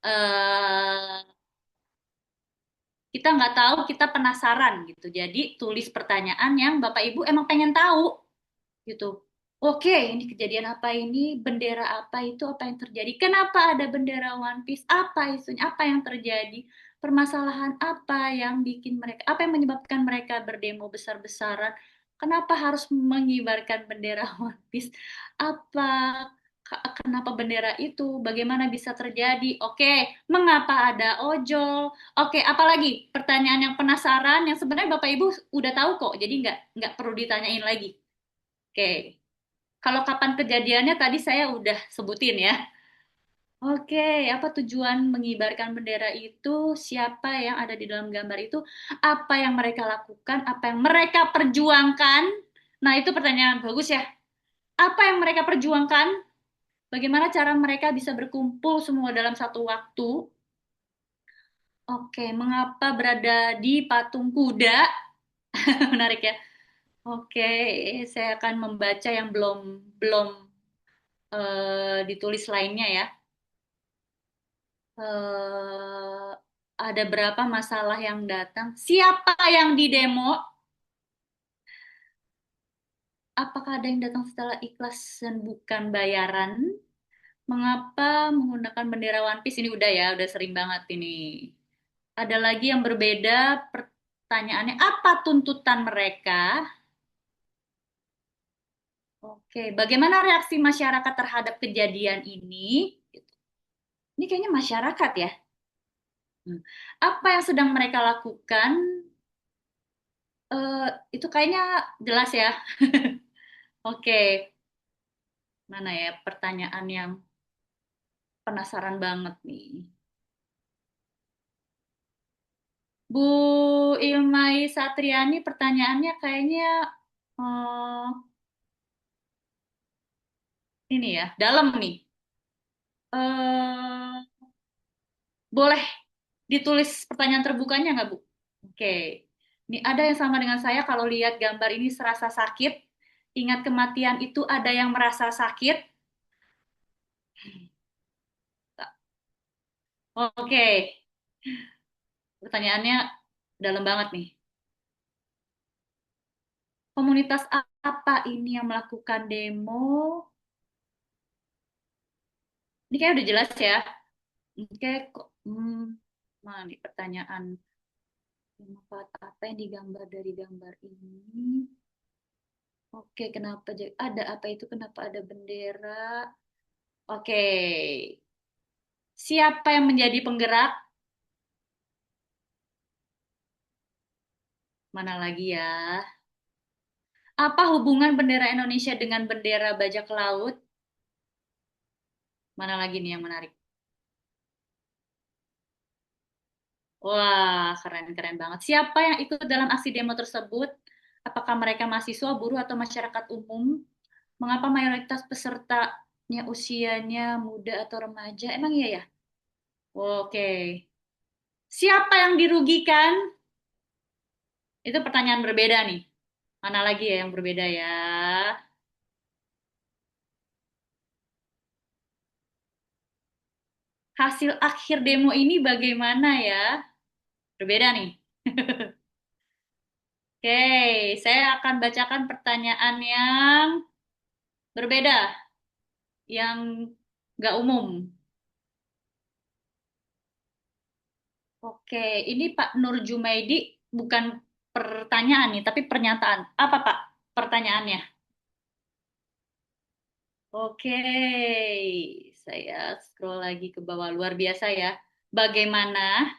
eh, kita nggak tahu, kita penasaran gitu. Jadi tulis pertanyaan yang Bapak Ibu emang pengen tahu gitu. Oke, ini kejadian apa ini? Bendera apa itu? Apa yang terjadi? Kenapa ada bendera One Piece? Apa isunya? Apa yang terjadi? Permasalahan apa yang bikin mereka? Apa yang menyebabkan mereka berdemo besar-besaran? Kenapa harus mengibarkan bendera One Piece? Apa kenapa bendera itu? Bagaimana bisa terjadi? Oke, mengapa ada ojol? Oke, apalagi pertanyaan yang penasaran yang sebenarnya Bapak Ibu udah tahu kok, jadi nggak perlu ditanyain lagi. Oke, kalau kapan kejadiannya tadi saya udah sebutin ya. Oke, apa tujuan mengibarkan bendera itu? Siapa yang ada di dalam gambar itu? Apa yang mereka lakukan? Apa yang mereka perjuangkan? Nah, itu pertanyaan bagus ya. Apa yang mereka perjuangkan? Bagaimana cara mereka bisa berkumpul semua dalam satu waktu? Oke, mengapa berada di patung kuda? Menarik ya. Oke, saya akan membaca yang belum belum ditulis lainnya ya. eh, ada berapa masalah yang datang? Siapa yang didemo? Apakah ada yang datang setelah ikhlas dan bukan bayaran? Mengapa menggunakan bendera One Piece? Ini udah ya, udah sering banget ini. Ada lagi yang berbeda pertanyaannya, apa tuntutan mereka? Oke, bagaimana reaksi masyarakat terhadap kejadian ini? Ini kayaknya masyarakat ya. Hmm. Apa yang sedang mereka lakukan? Eh, itu kayaknya jelas ya. Oke, mana ya pertanyaan yang penasaran banget nih. Bu Ilmai Satriani pertanyaannya kayaknya eh, ini ya, dalam nih. Eh, boleh ditulis pertanyaan terbukanya nggak, Bu? Oke. Ini ada yang sama dengan saya kalau lihat gambar ini serasa sakit. Ingat kematian itu ada yang merasa sakit. Oke, pertanyaannya dalam banget nih. Komunitas apa ini yang melakukan demo? Ini kayak udah jelas ya. Oke, kok mana nih pertanyaan manfaat apa yang digambar dari gambar ini? Oke, kenapa ada apa itu? Kenapa ada bendera? Oke, siapa yang menjadi penggerak? Mana lagi ya? Apa hubungan bendera Indonesia dengan bendera bajak laut? Mana lagi nih yang menarik? Wah, keren-keren banget. Siapa yang ikut dalam aksi demo tersebut? Apakah mereka mahasiswa, buruh, atau masyarakat umum? Mengapa mayoritas pesertanya usianya muda atau remaja? Emang iya ya? Oke. Siapa yang dirugikan? Itu pertanyaan berbeda nih. Mana lagi ya yang berbeda ya? Hasil akhir demo ini bagaimana ya? Berbeda nih. Oke, saya akan bacakan pertanyaan yang berbeda, yang nggak umum. Oke, ini Pak Nur Jumaidi bukan pertanyaan nih, tapi pernyataan. Apa Pak pertanyaannya? Oke, saya scroll lagi ke bawah luar biasa ya. Bagaimana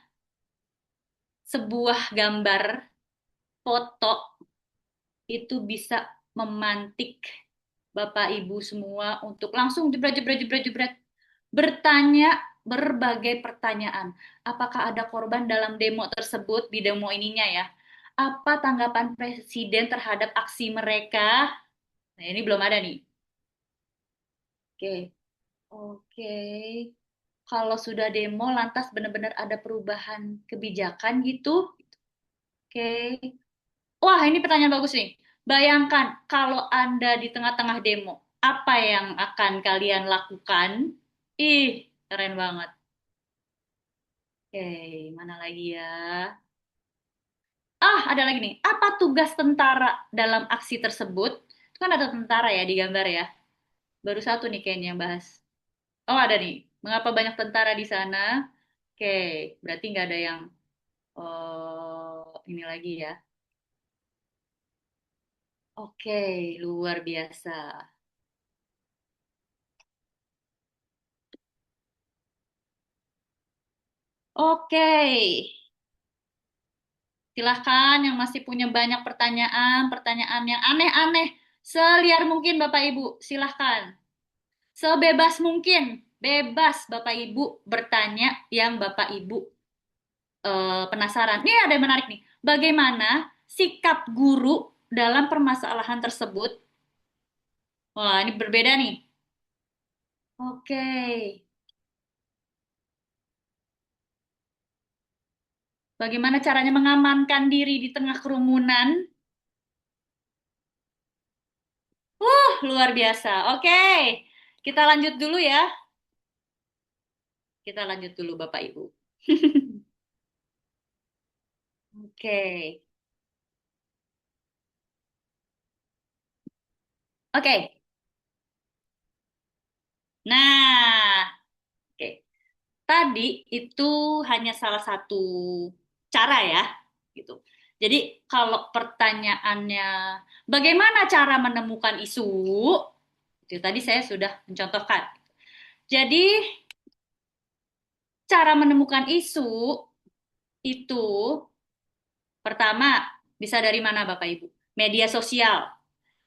sebuah gambar foto itu bisa memantik Bapak Ibu semua untuk langsung jebret jebret jebret jebret bertanya berbagai pertanyaan. Apakah ada korban dalam demo tersebut di demo ininya ya? Apa tanggapan presiden terhadap aksi mereka? Nah, ini belum ada nih. Oke. Oke. Kalau sudah demo lantas benar-benar ada perubahan kebijakan gitu. Oke. Wah, ini pertanyaan bagus nih. Bayangkan kalau Anda di tengah-tengah demo, apa yang akan kalian lakukan? Ih, keren banget. Oke, mana lagi ya? Ah, ada lagi nih. Apa tugas tentara dalam aksi tersebut? Itu kan ada tentara ya di gambar ya. Baru satu nih kayaknya yang bahas. Oh, ada nih. Mengapa banyak tentara di sana? Oke, berarti nggak ada yang ini lagi ya. Oke, luar biasa. Oke, silahkan yang masih punya banyak pertanyaan, pertanyaan yang aneh-aneh, seliar mungkin Bapak Ibu, silahkan. Sebebas mungkin, bebas Bapak Ibu bertanya yang Bapak Ibu penasaran. Ini ada yang menarik nih. Bagaimana sikap guru dalam permasalahan tersebut? Wah, ini berbeda nih. Oke. Bagaimana caranya mengamankan diri di tengah kerumunan? Luar biasa. Oke. Kita lanjut dulu ya. Kita lanjut dulu Bapak Ibu. Oke. Oke. Nah, oke. Tadi itu hanya salah satu cara ya, gitu. Jadi kalau pertanyaannya bagaimana cara menemukan isu, itu tadi saya sudah mencontohkan. Jadi cara menemukan isu itu pertama bisa dari mana Bapak Ibu? Media sosial.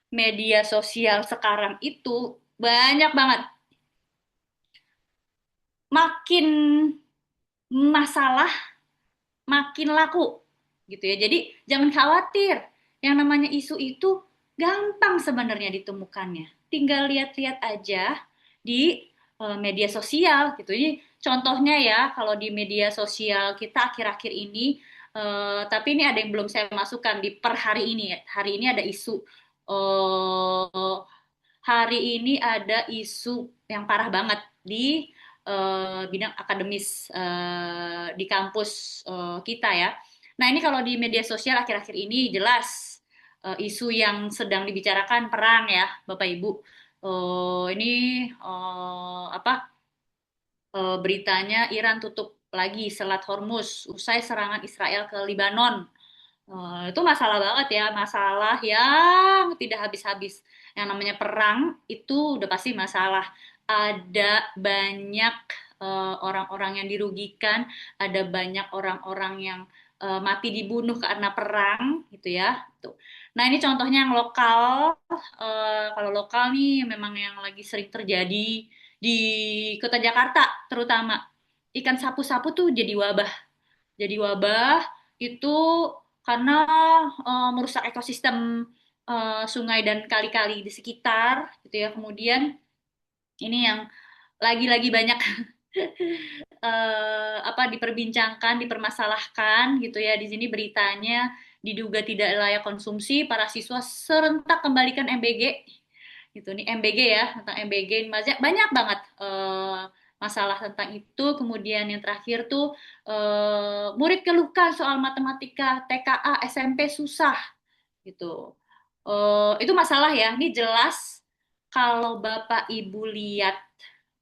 Media sosial sekarang itu banyak banget. Makin masalah makin laku gitu ya. Jadi jangan khawatir. Yang namanya isu itu gampang sebenarnya ditemukannya. Tinggal lihat-lihat aja di media sosial gitu. Jadi contohnya ya kalau di media sosial kita akhir-akhir ini tapi ini ada yang belum saya masukkan di per hari ini ya. Hari ini ada isu hari ini ada isu yang parah banget di bidang akademis di kampus kita ya. Nah ini kalau di media sosial akhir-akhir ini jelas isu yang sedang dibicarakan perang ya Bapak Ibu. Ini apa beritanya Iran tutup lagi Selat Hormuz usai serangan Israel ke Lebanon. Itu masalah banget ya, masalah yang tidak habis-habis. Yang namanya perang itu udah pasti masalah. Ada banyak orang-orang yang dirugikan, ada banyak orang-orang yang mati dibunuh karena perang gitu ya. Tuh. Nah ini contohnya yang lokal. Kalau lokal nih memang yang lagi sering terjadi di kota Jakarta terutama. Ikan sapu-sapu tuh jadi wabah itu karena merusak ekosistem sungai dan kali-kali di sekitar gitu ya. Kemudian ini yang lagi-lagi banyak apa diperbincangkan, dipermasalahkan gitu ya. Di sini beritanya diduga tidak layak konsumsi, para siswa serentak kembalikan MBG. Gitu nih MBG ya, tentang MBG banyak banyak banget masalah tentang itu. Kemudian yang terakhir tuh murid keluhkan soal matematika TKA SMP susah gitu. Itu masalah ya. Ini jelas kalau Bapak Ibu lihat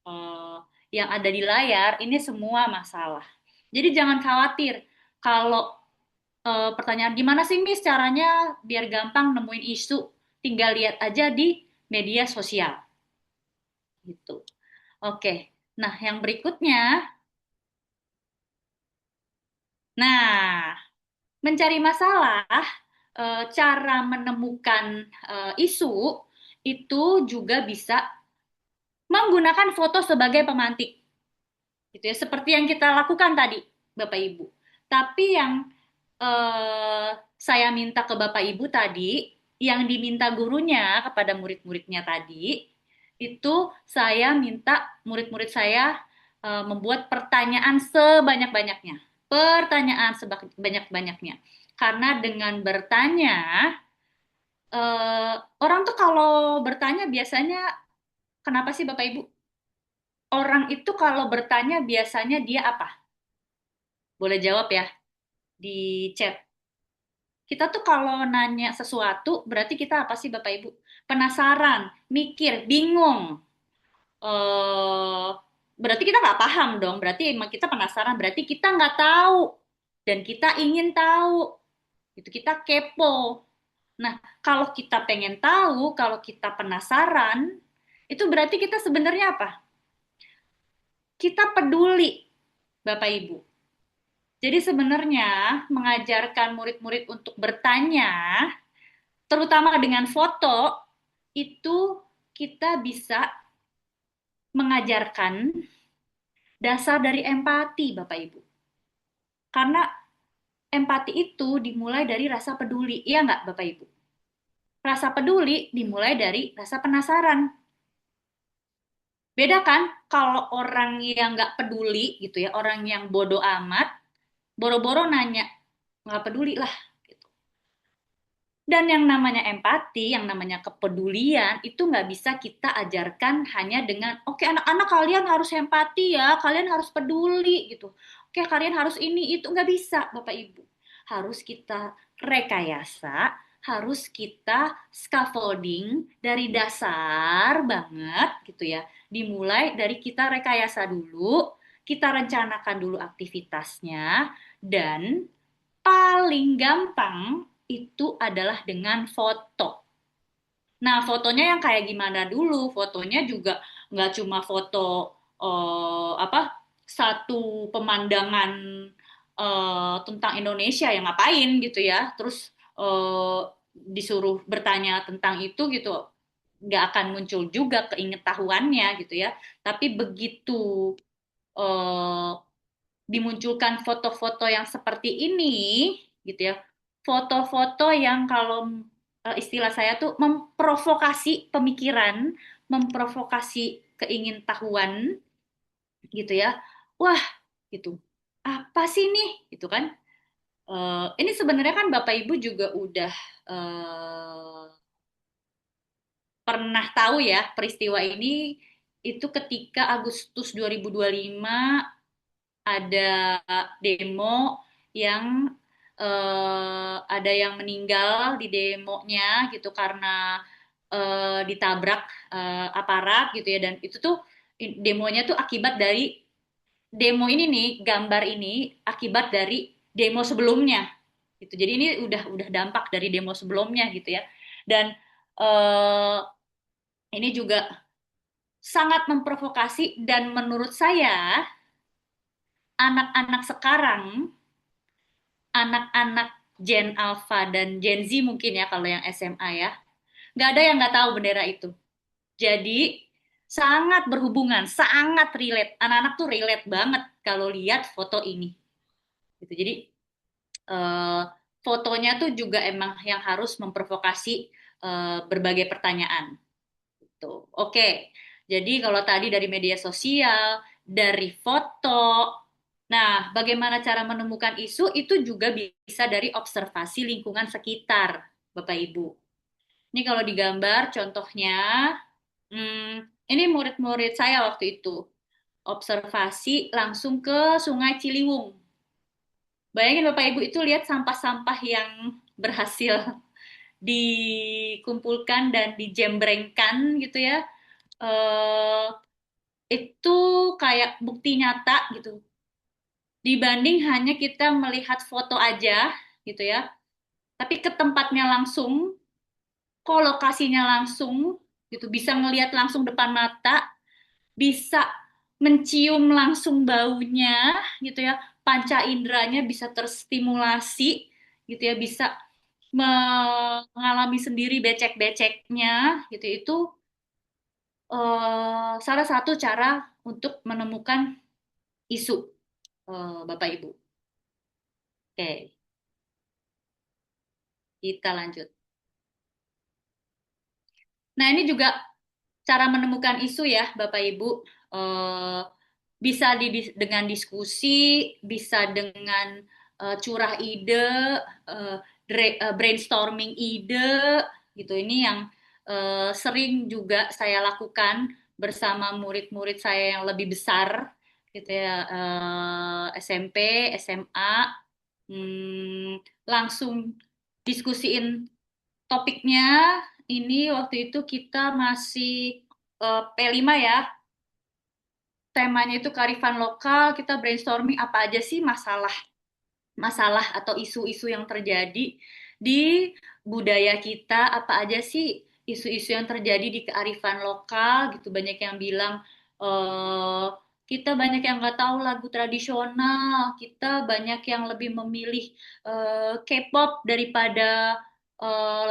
eh, yang ada di layar ini semua masalah. Jadi jangan khawatir kalau pertanyaan gimana sih Miss caranya biar gampang nemuin isu, tinggal lihat aja di media sosial gitu. Oke. Nah, yang berikutnya, nah, mencari masalah, cara menemukan isu itu juga bisa menggunakan foto sebagai pemantik. Gitu ya, seperti yang kita lakukan tadi, Bapak Ibu. Tapi yang saya minta ke Bapak Ibu tadi, yang diminta gurunya kepada murid-muridnya tadi, itu saya minta murid-murid saya membuat pertanyaan sebanyak-banyaknya. Pertanyaan sebanyak-banyaknya. Karena dengan bertanya, orang tuh kalau bertanya biasanya, kenapa sih Bapak Ibu? Orang itu kalau bertanya biasanya dia apa? Boleh jawab ya di chat. Kita tuh kalau nanya sesuatu, berarti kita apa sih Bapak Ibu? Penasaran, mikir, bingung. eh Berarti kita nggak paham dong. Berarti emang kita penasaran. Berarti kita nggak tahu. Dan kita ingin tahu. Itu kita kepo. Nah, kalau kita pengen tahu, kalau kita penasaran, itu berarti kita sebenarnya apa? Kita peduli, Bapak Ibu. Jadi sebenarnya mengajarkan murid-murid untuk bertanya terutama dengan foto, itu kita bisa mengajarkan dasar dari empati, Bapak Ibu. Karena empati itu dimulai dari rasa peduli, iya nggak, Bapak Ibu? Rasa peduli dimulai dari rasa penasaran. Beda kan kalau orang yang nggak peduli gitu ya, orang yang bodoh amat, boro-boro nanya, nggak peduli lah. Gitu. Dan yang namanya empati, yang namanya kepedulian, itu nggak bisa kita ajarkan hanya dengan, oke anak-anak kalian harus empati ya, kalian harus peduli gitu. Oke kalian harus ini, itu nggak bisa Bapak Ibu. Harus kita rekayasa, harus kita scaffolding dari dasar banget gitu ya. Dimulai dari kita rekayasa dulu, kita rencanakan dulu aktivitasnya, dan paling gampang itu adalah dengan foto. Nah, fotonya yang kayak gimana dulu? Fotonya juga nggak cuma foto apa satu pemandangan tentang Indonesia yang ngapain gitu ya, terus disuruh bertanya tentang itu gitu, nggak akan muncul juga keingintahuannya gitu ya. Tapi begitu eh, dimunculkan foto-foto yang seperti ini gitu ya, foto-foto yang kalau istilah saya tuh memprovokasi pemikiran, memprovokasi keingintahuan gitu ya, wah gitu apa sih nih gitu kan. Ini sebenarnya kan Bapak Ibu juga udah pernah tahu ya peristiwa ini, itu ketika Agustus 2025 ada demo yang ada yang meninggal di demonya gitu karena ditabrak aparat gitu ya, dan itu tuh demonya tuh akibat dari demo ini nih, gambar ini akibat dari demo sebelumnya gitu. Jadi ini udah dampak dari demo sebelumnya gitu ya. Dan eh, ini juga sangat memprovokasi, dan menurut saya anak-anak sekarang anak-anak Gen Alpha dan Gen Z mungkin ya kalau yang SMA ya, nggak ada yang nggak tahu bendera itu. Jadi sangat berhubungan, sangat relate. Anak-anak tuh relate banget kalau lihat foto ini. Gitu. Jadi eh, fotonya tuh juga emang yang harus memprovokasi berbagai pertanyaan. Gitu. Oke, jadi kalau tadi dari media sosial, dari foto, nah bagaimana cara menemukan isu itu juga bisa dari observasi lingkungan sekitar, Bapak Ibu. Ini kalau digambar contohnya, ini murid-murid saya waktu itu observasi langsung ke Sungai Ciliwung. Bayangin Bapak Ibu itu lihat sampah-sampah yang berhasil dikumpulkan dan dijembrengkan gitu ya. Eh, itu kayak bukti nyata gitu. Dibanding hanya kita melihat foto aja gitu ya. Tapi ke tempatnya langsung, kolokasinya langsung gitu, bisa ngelihat langsung depan mata, bisa mencium langsung baunya gitu ya. Panca inderanya bisa terstimulasi gitu ya, bisa mengalami sendiri becek-beceknya gitu. Itu salah satu cara untuk menemukan isu, Bapak Ibu. Oke, kita lanjut. Nah, ini juga cara menemukan isu ya, Bapak Ibu. Eh, bisa dengan diskusi, bisa dengan curah ide, eh, brainstorming ide, gitu. Ini yang sering juga saya lakukan bersama murid-murid saya yang lebih besar, gitu ya, SMP, SMA, langsung diskusiin topiknya. Ini waktu itu kita masih P5 ya, temanya itu kearifan lokal, kita brainstorming apa aja sih masalah masalah atau isu-isu yang terjadi di budaya kita, apa aja sih isu-isu yang terjadi di kearifan lokal gitu. Banyak yang bilang eh kita banyak yang nggak tahu lagu tradisional, kita banyak yang lebih memilih K-pop daripada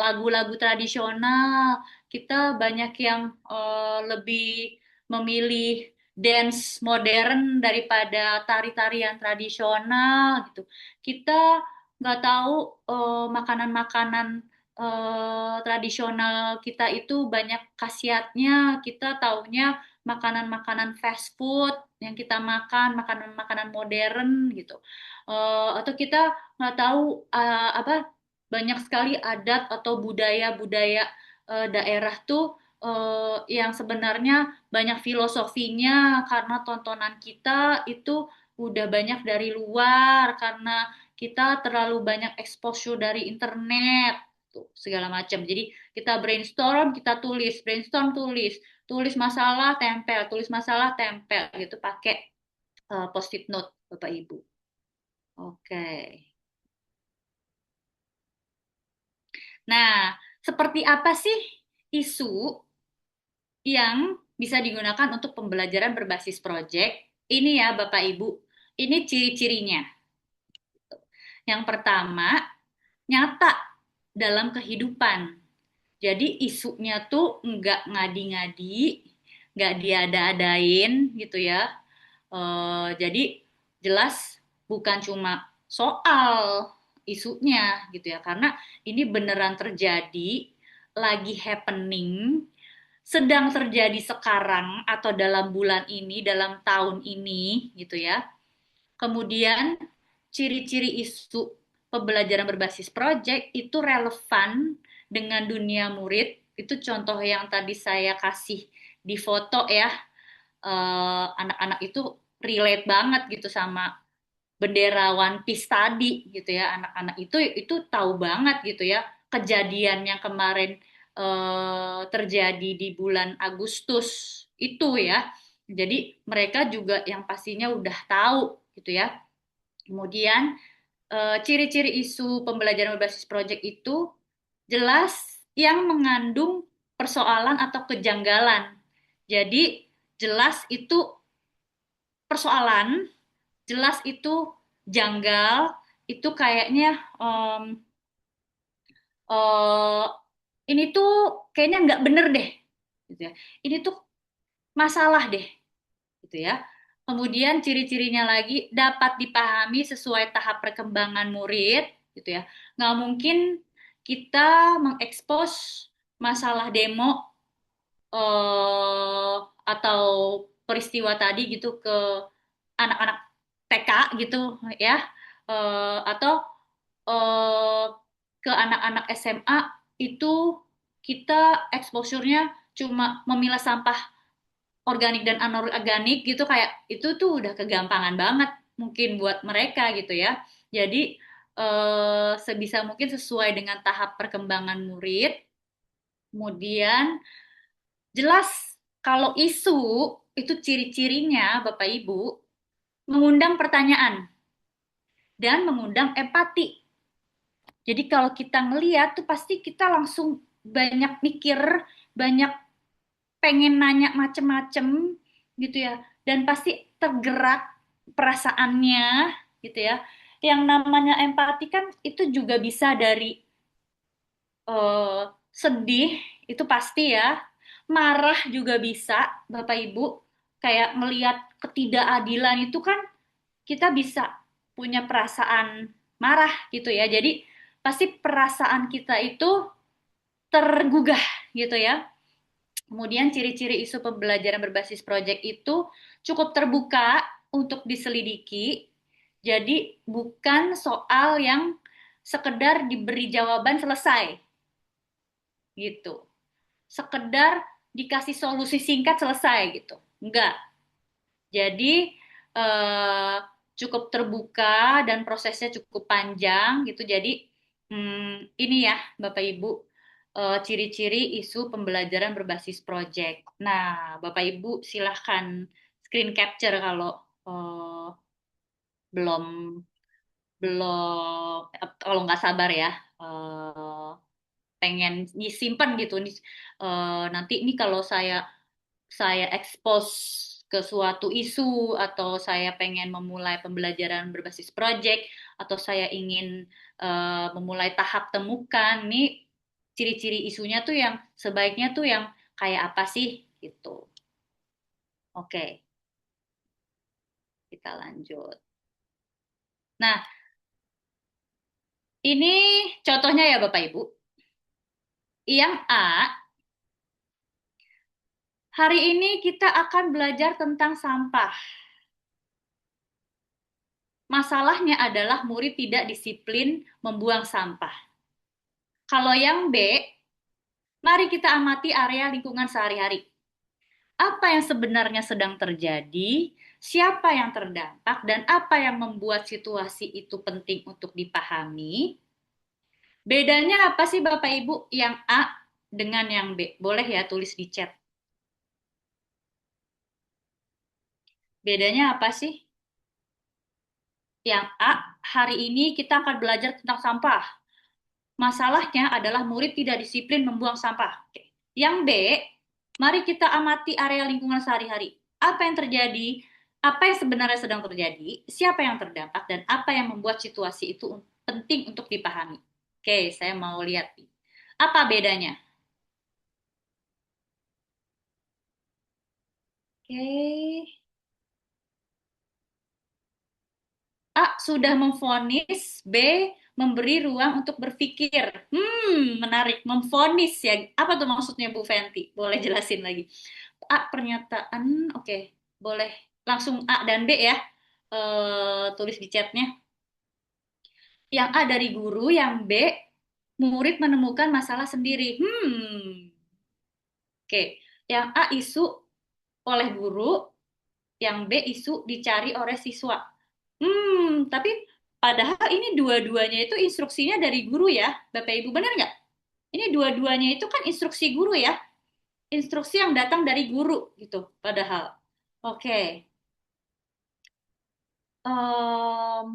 lagu-lagu tradisional, kita banyak yang lebih memilih dance modern daripada tari-tarian tradisional gitu. Kita nggak tahu makanan-makanan tradisional kita itu banyak khasiatnya. Kita taunya makanan-makanan fast food yang kita makan, makanan-makanan modern gitu. Atau kita nggak tahu apa banyak sekali adat atau budaya-budaya daerah tuh yang sebenarnya banyak filosofinya karena tontonan kita itu udah banyak dari luar, karena kita terlalu banyak exposure dari internet tuh segala macam. Jadi kita brainstorm, kita tulis, brainstorm, tulis, tulis masalah, tempel, tulis masalah, tempel gitu pakai post-it note Bapak Ibu. Oke. Nah, seperti apa sih isu yang bisa digunakan untuk pembelajaran berbasis proyek? Ini ya Bapak Ibu, ini ciri-cirinya. Yang pertama, nyata dalam kehidupan. Jadi isunya tuh nggak ngadi-ngadi, nggak diada-adain gitu ya. Jadi jelas bukan cuma soal isunya gitu ya, karena ini beneran terjadi, lagi happening, sedang terjadi sekarang atau dalam bulan ini, dalam tahun ini gitu ya. Kemudian ciri-ciri isu pembelajaran berbasis project itu relevan dengan dunia murid. Itu contoh yang tadi saya kasih di foto ya. Anak-anak itu relate banget gitu sama bendera One Piece tadi gitu ya. Anak-anak itu tahu banget gitu ya kejadian yang kemarin terjadi di bulan Agustus itu ya. Jadi mereka juga yang pastinya udah tahu gitu ya. Kemudian ciri-ciri isu pembelajaran berbasis proyek itu jelas yang mengandung persoalan atau kejanggalan. Jadi jelas itu persoalan, jelas itu janggal, itu kayaknya em, eh, ini tuh kayaknya nggak bener deh, gitu ya. Ini tuh masalah deh, gitu ya. Kemudian ciri-cirinya lagi dapat dipahami sesuai tahap perkembangan murid, gitu ya. Nggak mungkin kita mengekspos masalah demo eh, atau peristiwa tadi gitu ke anak-anak TK gitu ya. Atau eh, ke anak-anak SMA itu kita exposure-nya cuma memilah sampah organik dan anorganik gitu, kayak itu tuh udah kegampangan banget mungkin buat mereka gitu ya. Jadi sebisa mungkin sesuai dengan tahap perkembangan murid. Kemudian jelas kalau isu itu ciri-cirinya Bapak Ibu mengundang pertanyaan dan mengundang empati. Jadi kalau kita ngeliat tuh pasti kita langsung banyak mikir, banyak pengen nanya macem-macem gitu ya. Dan pasti tergerak perasaannya gitu ya. Yang namanya empati kan itu juga bisa dari eh, sedih, itu pasti ya. Marah juga bisa, Bapak Ibu. Kayak melihat ketidakadilan itu kan kita bisa punya perasaan marah gitu ya. Jadi pasti perasaan kita itu tergugah gitu ya. Kemudian ciri-ciri isu pembelajaran berbasis proyek itu cukup terbuka untuk diselidiki. Jadi bukan soal yang sekedar diberi jawaban selesai gitu. Sekedar dikasih solusi singkat selesai gitu. Enggak. Jadi eh, cukup terbuka dan prosesnya cukup panjang gitu. Jadi ini ya Bapak Ibu, ciri-ciri isu pembelajaran berbasis project. Nah, Bapak Ibu silahkan screen capture kalau eh, belum belum kalau nggak sabar ya. eh, Pengen disimpan gitu nih. Nanti ini kalau saya expose ke suatu isu atau saya pengen memulai pembelajaran berbasis project atau saya ingin memulai tahap temukan nih ciri-ciri isunya tuh yang sebaiknya tuh yang kayak apa sih gitu. Oke, kita lanjut. Nah, ini contohnya ya Bapak Ibu. Yang A, hari ini kita akan belajar tentang sampah. Masalahnya adalah murid tidak disiplin membuang sampah. Kalau yang B, mari kita amati area lingkungan sehari-hari. Apa yang sebenarnya sedang terjadi, siapa yang terdampak, dan apa yang membuat situasi itu penting untuk dipahami. Bedanya apa sih Bapak Ibu yang A dengan yang B? Boleh ya tulis di chat. Bedanya apa sih? Yang A, hari ini kita akan belajar tentang sampah. Masalahnya adalah murid tidak disiplin membuang sampah. Oke. Yang B, mari kita amati area lingkungan sehari-hari. Apa yang terjadi? Apa yang sebenarnya sedang terjadi? Siapa yang terdampak? Dan apa yang membuat situasi itu penting untuk dipahami? Oke, saya mau lihat. Apa bedanya? Oke. A sudah memvonis, B memberi ruang untuk berpikir. Menarik. Memvonis ya. Apa tuh maksudnya Bu Fenty? Boleh jelasin lagi. A pernyataan, oke. Boleh langsung A dan B ya. Tulis di chatnya. Yang A dari guru, yang B murid menemukan masalah sendiri. Oke. Yang A isu oleh guru, yang B isu dicari oleh siswa. Tapi padahal ini dua-duanya itu instruksinya dari guru ya, Bapak Ibu, benar nggak? Ini dua-duanya itu kan instruksi guru ya, instruksi yang datang dari guru gitu, padahal. Oke. Em,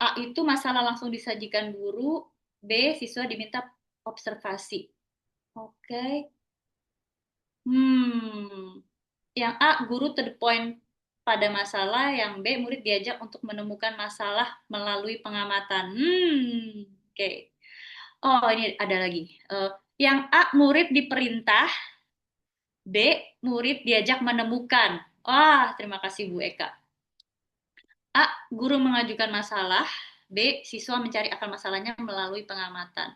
A itu masalah langsung disajikan guru, B siswa diminta observasi. Oke. Hmm, yang A guru to the point. pada masalah, yang B murid diajak untuk menemukan masalah melalui pengamatan. Oke. Okay. Oh, ini ada lagi. Yang A murid diperintah, B murid diajak menemukan. Wah, terima kasih Bu Eka. A guru mengajukan masalah, B siswa mencari akar masalahnya melalui pengamatan.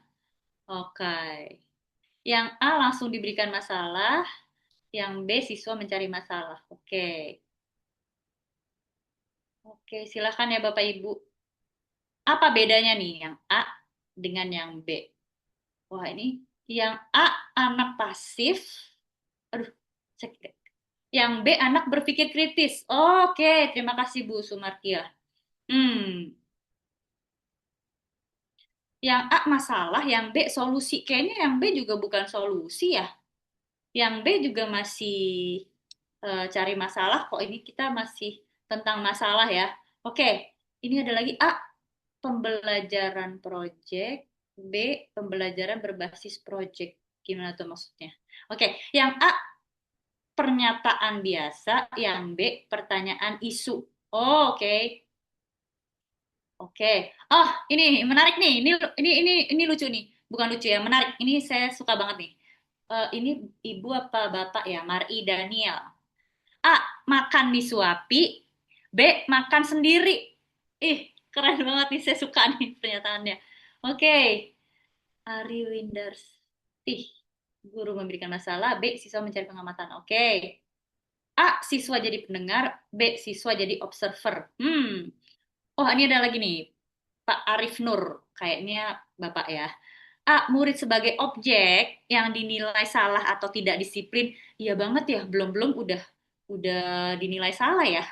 Oke. Okay. Yang A langsung diberikan masalah, yang B siswa mencari masalah. Oke. Okay. Oke, silakan ya Bapak Ibu. Apa bedanya nih yang A dengan yang B? Wah, ini yang A anak pasif. Aduh, yang B anak berpikir kritis. Oke, terima kasih Bu Sumartia. Hmm, yang A masalah, yang B solusi. Kayaknya yang B juga bukan solusi ya. Yang B juga masih cari masalah. Kok ini kita masih tentang masalah ya. Oke, ini ada lagi A pembelajaran project, B pembelajaran berbasis project. Gimana tuh maksudnya? Oke, yang A pernyataan biasa, yang B pertanyaan isu. Oh, oke. Oke. Oh, ini menarik nih. Ini lucu nih. Bukan lucu ya, menarik. Ini saya suka banget nih. Ini ibu apa bapak ya? Mari Daniel. A. Makan disuapi. B. Makan sendiri. Ih, keren banget nih. Saya suka nih pernyataannya. Oke. Ari Winders. Ih, guru memberikan masalah. B. Siswa mencari pengamatan. Oke. A. Siswa jadi pendengar. B. Siswa jadi observer. Oh, ini ada lagi nih. Pak Arif Nur. Kayaknya Bapak ya. A. Murid sebagai objek yang dinilai salah atau tidak disiplin. Iya banget ya. Belum-belum udah dinilai salah ya.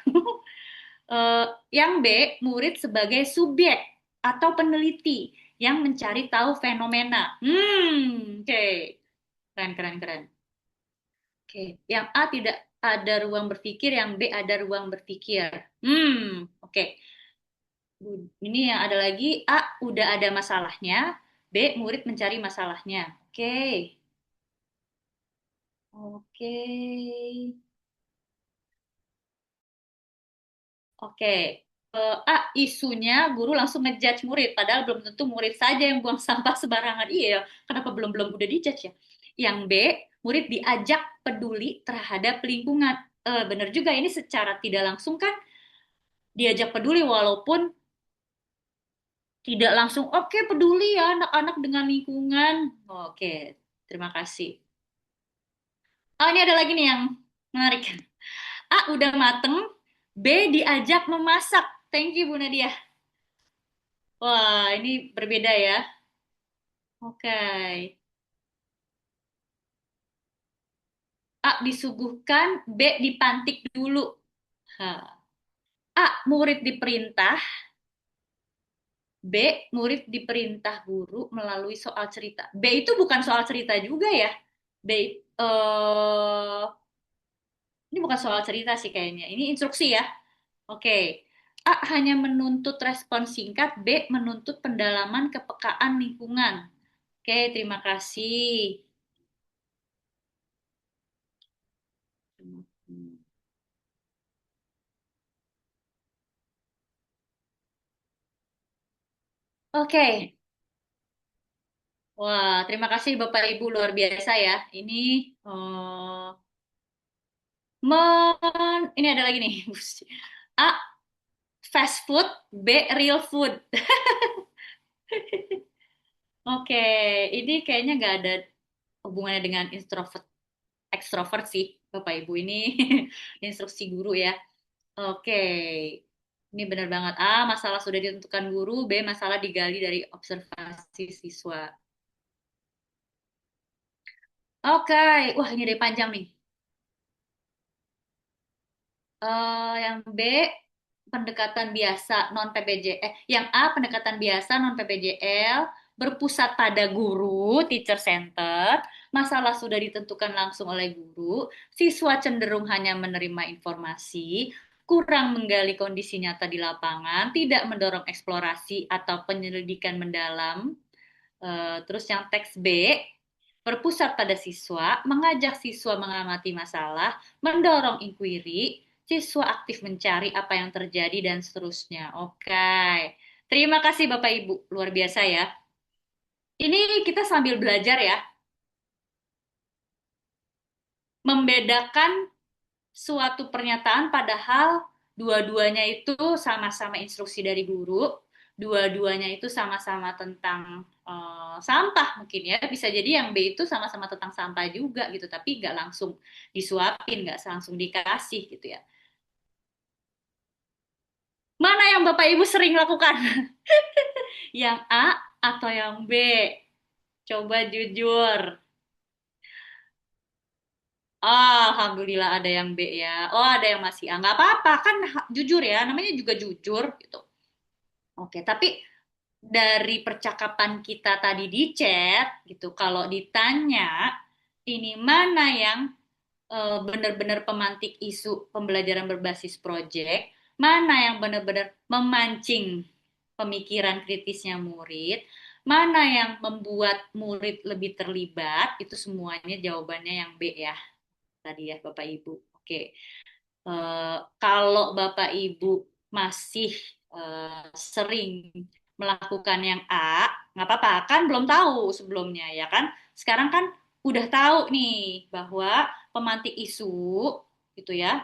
Yang B, murid sebagai subjek atau peneliti yang mencari tahu fenomena. Oke. Okay. Keren, keren, keren. Oke. Okay. Yang A tidak ada ruang berpikir, yang B ada ruang berpikir. Oke. Okay. Ini yang ada lagi, A udah ada masalahnya, B murid mencari masalahnya. Oke. Okay. Oke. Okay. Oke. A, isunya guru langsung ngejudge murid, padahal belum tentu murid saja yang buang sampah sembarangan. Iya, ya. Kenapa belum-belum udah dijudge ya? Yang B, murid diajak peduli terhadap lingkungan. Bener juga, ini secara tidak langsung kan diajak peduli, walaupun tidak langsung, oke peduli ya anak-anak dengan lingkungan. Oke, terima kasih. Oh, ini ada lagi nih yang menarik. A, udah mateng. B, diajak memasak. Thank you, Bu Nadia. Wah, ini berbeda ya. Oke. A disuguhkan, B dipantik dulu. Ha. A murid diperintah, B murid diperintah guru melalui soal cerita. B itu bukan soal cerita juga ya. B ini bukan soal cerita sih kayaknya. Ini instruksi ya. Oke. A hanya menuntut respon singkat, B menuntut pendalaman kepekaan lingkungan. Oke, terima kasih. Oke, wah, terima kasih Bapak Ibu luar biasa ya. Ini ini ada lagi nih. A. Fast food, B. Real food. Oke, ini kayaknya nggak ada hubungannya dengan introvert, extrovert sih, Bapak Ibu ini instruksi guru ya. Oke, ini benar banget. A. Masalah sudah ditentukan guru, B. Masalah digali dari observasi siswa. Oke, wah ini ada panjang nih. Yang B pendekatan biasa non PPJ yang A pendekatan biasa non PPJL berpusat pada guru teacher center, masalah sudah ditentukan langsung oleh guru, siswa cenderung hanya menerima informasi, kurang menggali kondisi nyata di lapangan, tidak mendorong eksplorasi atau penyelidikan mendalam. Terus yang teks B berpusat pada siswa, mengajak siswa mengamati masalah, mendorong inquiry, Siswa aktif mencari apa yang terjadi dan seterusnya. Oke. Terima kasih Bapak Ibu, luar biasa ya. Ini kita sambil belajar ya, membedakan suatu pernyataan padahal dua-duanya itu sama-sama instruksi dari guru, dua-duanya itu sama-sama tentang sampah mungkin ya. Bisa jadi yang B itu sama-sama tentang sampah juga gitu, tapi nggak langsung disuapin, nggak langsung dikasih gitu ya. Mana yang Bapak Ibu sering lakukan? Yang A atau yang B? Coba jujur. Alhamdulillah ada yang B ya. Oh, ada yang masih A. Nggak apa-apa, kan jujur ya. Namanya juga jujur gitu. Oke, tapi dari percakapan kita tadi di chat gitu, kalau ditanya ini mana yang benar-benar pemantik isu pembelajaran berbasis proyek, mana yang benar-benar memancing pemikiran kritisnya murid, mana yang membuat murid lebih terlibat, itu semuanya jawabannya yang B ya, tadi ya Bapak Ibu. Oke. Kalau Bapak Ibu masih sering melakukan yang A, nggak apa-apa, kan belum tahu sebelumnya ya kan. Sekarang kan udah tahu nih bahwa pemantik isu gitu ya.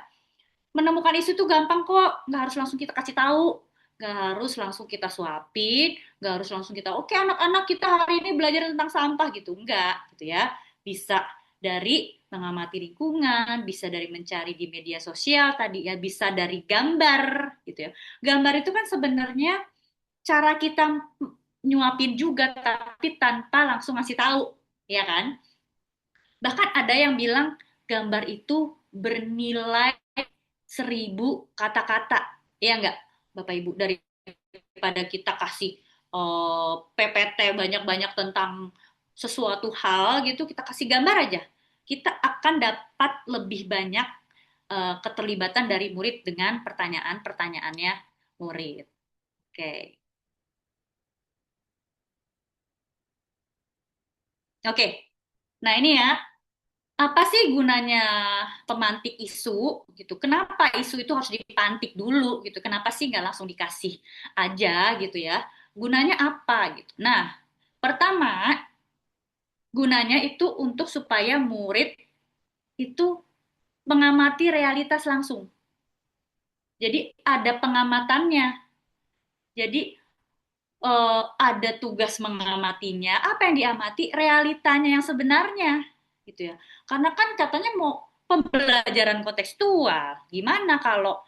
Menemukan isu tuh gampang kok, nggak harus langsung kita kasih tahu, nggak harus langsung kita suapin, nggak harus langsung kita, oke anak-anak kita hari ini belajar tentang sampah gitu, enggak gitu ya. Bisa dari mengamati lingkungan, bisa dari mencari di media sosial tadi ya, bisa dari gambar gitu ya. Gambar itu kan sebenarnya cara kita nyuapin juga, tapi tanpa langsung ngasih tahu, ya kan? Bahkan ada yang bilang gambar itu bernilai 1.000 kata-kata. Ya enggak, Bapak Ibu? Daripada kita kasih PPT banyak-banyak tentang sesuatu hal gitu, kita kasih gambar aja. Kita akan dapat lebih banyak keterlibatan dari murid dengan pertanyaan-pertanyaannya murid. Oke. Oke. Nah, ini ya, apa sih gunanya pemantik isu gitu? Kenapa isu itu harus dipantik dulu gitu? Kenapa sih nggak langsung dikasih aja gitu ya? Gunanya apa gitu? Nah, pertama gunanya itu untuk supaya murid itu mengamati realitas langsung. Jadi ada pengamatannya. Jadi ada tugas mengamatinya. Apa yang diamati? Realitanya yang sebenarnya, gitu ya. Karena kan katanya mau pembelajaran kontekstual. Gimana kalau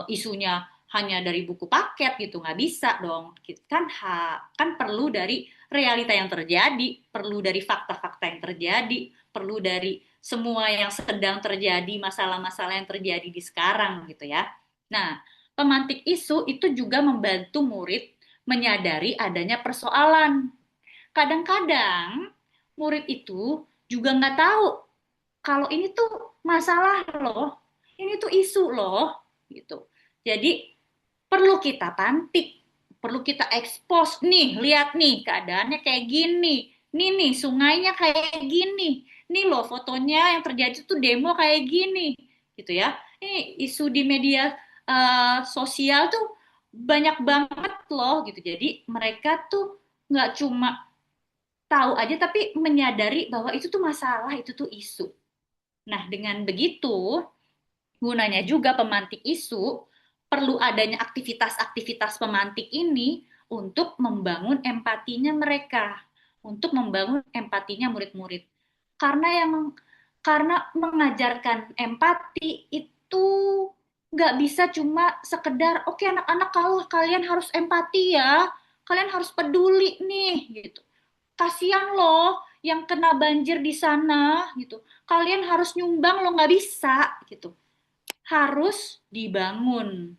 isunya hanya dari buku paket gitu? Nggak bisa dong. Kan perlu dari realita yang terjadi, perlu dari fakta-fakta yang terjadi, perlu dari semua yang sedang terjadi, masalah-masalah yang terjadi di sekarang gitu ya. Nah, pemantik isu itu juga membantu murid menyadari adanya persoalan. Kadang-kadang murid itu juga nggak tahu kalau ini tuh masalah loh, ini tuh isu loh, gitu. Jadi perlu kita pantik, perlu kita ekspos nih, lihat nih keadaannya kayak gini, nih sungainya kayak gini, nih loh fotonya yang terjadi tuh demo kayak gini, gitu ya. Ini isu di media sosial tuh banyak banget loh, gitu. Jadi mereka tuh nggak cuma tahu aja, tapi menyadari bahwa itu tuh masalah, itu tuh isu. Nah, dengan begitu, gunanya juga pemantik isu, perlu adanya aktivitas-aktivitas pemantik ini untuk membangun empatinya mereka, untuk membangun empatinya murid-murid. Karena mengajarkan empati itu nggak bisa cuma sekedar, oke anak-anak kalau kalian harus empati ya, kalian harus peduli nih gitu. Kasihan loh yang kena banjir di sana gitu. Kalian harus nyumbang lo, nggak bisa gitu, harus dibangun,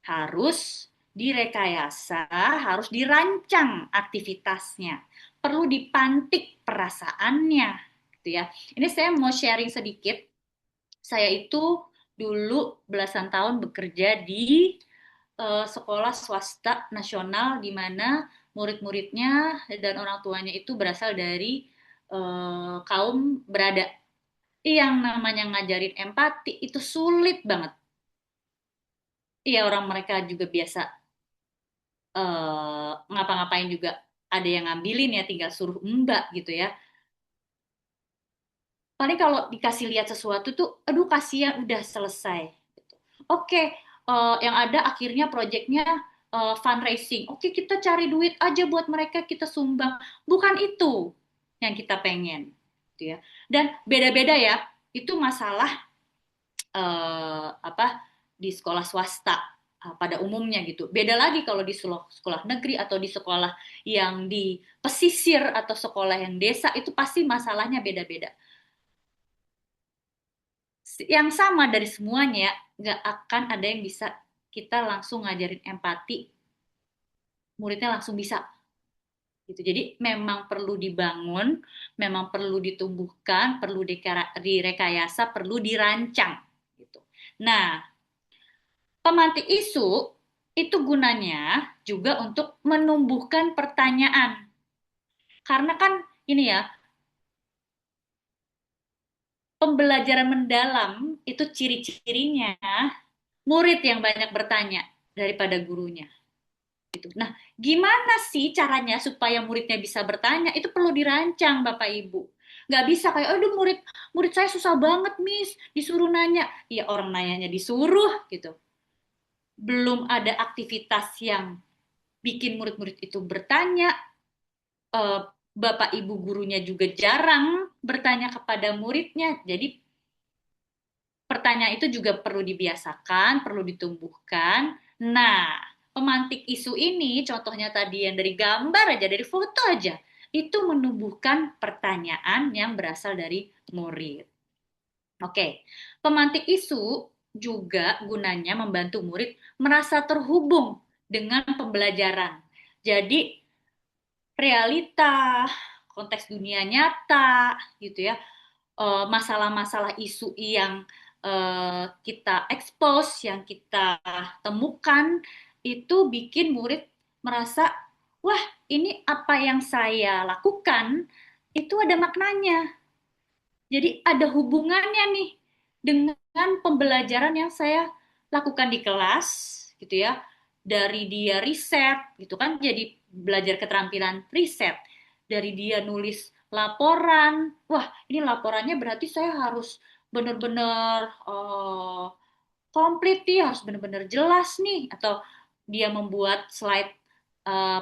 harus direkayasa, harus dirancang aktivitasnya, perlu dipantik perasaannya, gitu ya. Ini saya mau sharing sedikit. Saya itu dulu belasan tahun bekerja di sekolah swasta nasional di mana murid-muridnya dan orang tuanya itu berasal dari kaum berada. Yang namanya ngajarin empati itu sulit banget. iya orang mereka juga biasa ngapa-ngapain juga ada yang ngambilin ya, tinggal suruh mbak gitu ya. Paling kalau dikasih lihat sesuatu tuh, aduh kasihan udah selesai. Oke, yang ada akhirnya proyeknya fundraising. Oke, kita cari duit aja buat mereka, kita sumbang. Bukan itu yang kita pengen, gitu ya. Dan beda-beda ya. Itu masalah apa di sekolah swasta pada umumnya gitu. Beda lagi kalau di sekolah negeri atau di sekolah yang di pesisir atau sekolah yang desa itu pasti masalahnya beda-beda. Yang sama dari semuanya, nggak akan ada yang bisa kita langsung ngajarin empati, muridnya langsung bisa gitu. Jadi memang perlu dibangun, memang perlu ditumbuhkan, perlu direkayasa, perlu dirancang gitu. Nah, pemantik isu itu gunanya juga untuk menumbuhkan pertanyaan. Karena kan ini ya, pembelajaran mendalam itu ciri-cirinya murid yang banyak bertanya daripada gurunya. Gitu. Nah, gimana sih caranya supaya muridnya bisa bertanya? Itu perlu dirancang, Bapak Ibu. Nggak bisa kayak, aduh murid murid saya susah banget, Miss, disuruh nanya. Ya orang nanyanya disuruh gitu. Belum ada aktivitas yang bikin murid-murid itu bertanya. Eh, Bapak Ibu gurunya juga jarang bertanya kepada muridnya. Jadi pertanyaan itu juga perlu dibiasakan, perlu ditumbuhkan. Nah, pemantik isu ini, contohnya tadi yang dari gambar aja, dari foto aja, itu menumbuhkan pertanyaan yang berasal dari murid. Oke, pemantik isu juga gunanya membantu murid merasa terhubung dengan pembelajaran. Jadi, realita, konteks dunia nyata, gitu ya, masalah-masalah isu yang kita expose, yang kita temukan, itu bikin murid merasa, wah ini apa yang saya lakukan itu ada maknanya. Jadi ada hubungannya nih dengan pembelajaran yang saya lakukan di kelas, gitu ya. Dari dia riset, gitu kan, jadi belajar keterampilan riset. Dari dia nulis laporan, wah ini laporannya berarti saya harus benar-benar komplit nih, harus benar-benar jelas nih. Atau dia membuat slide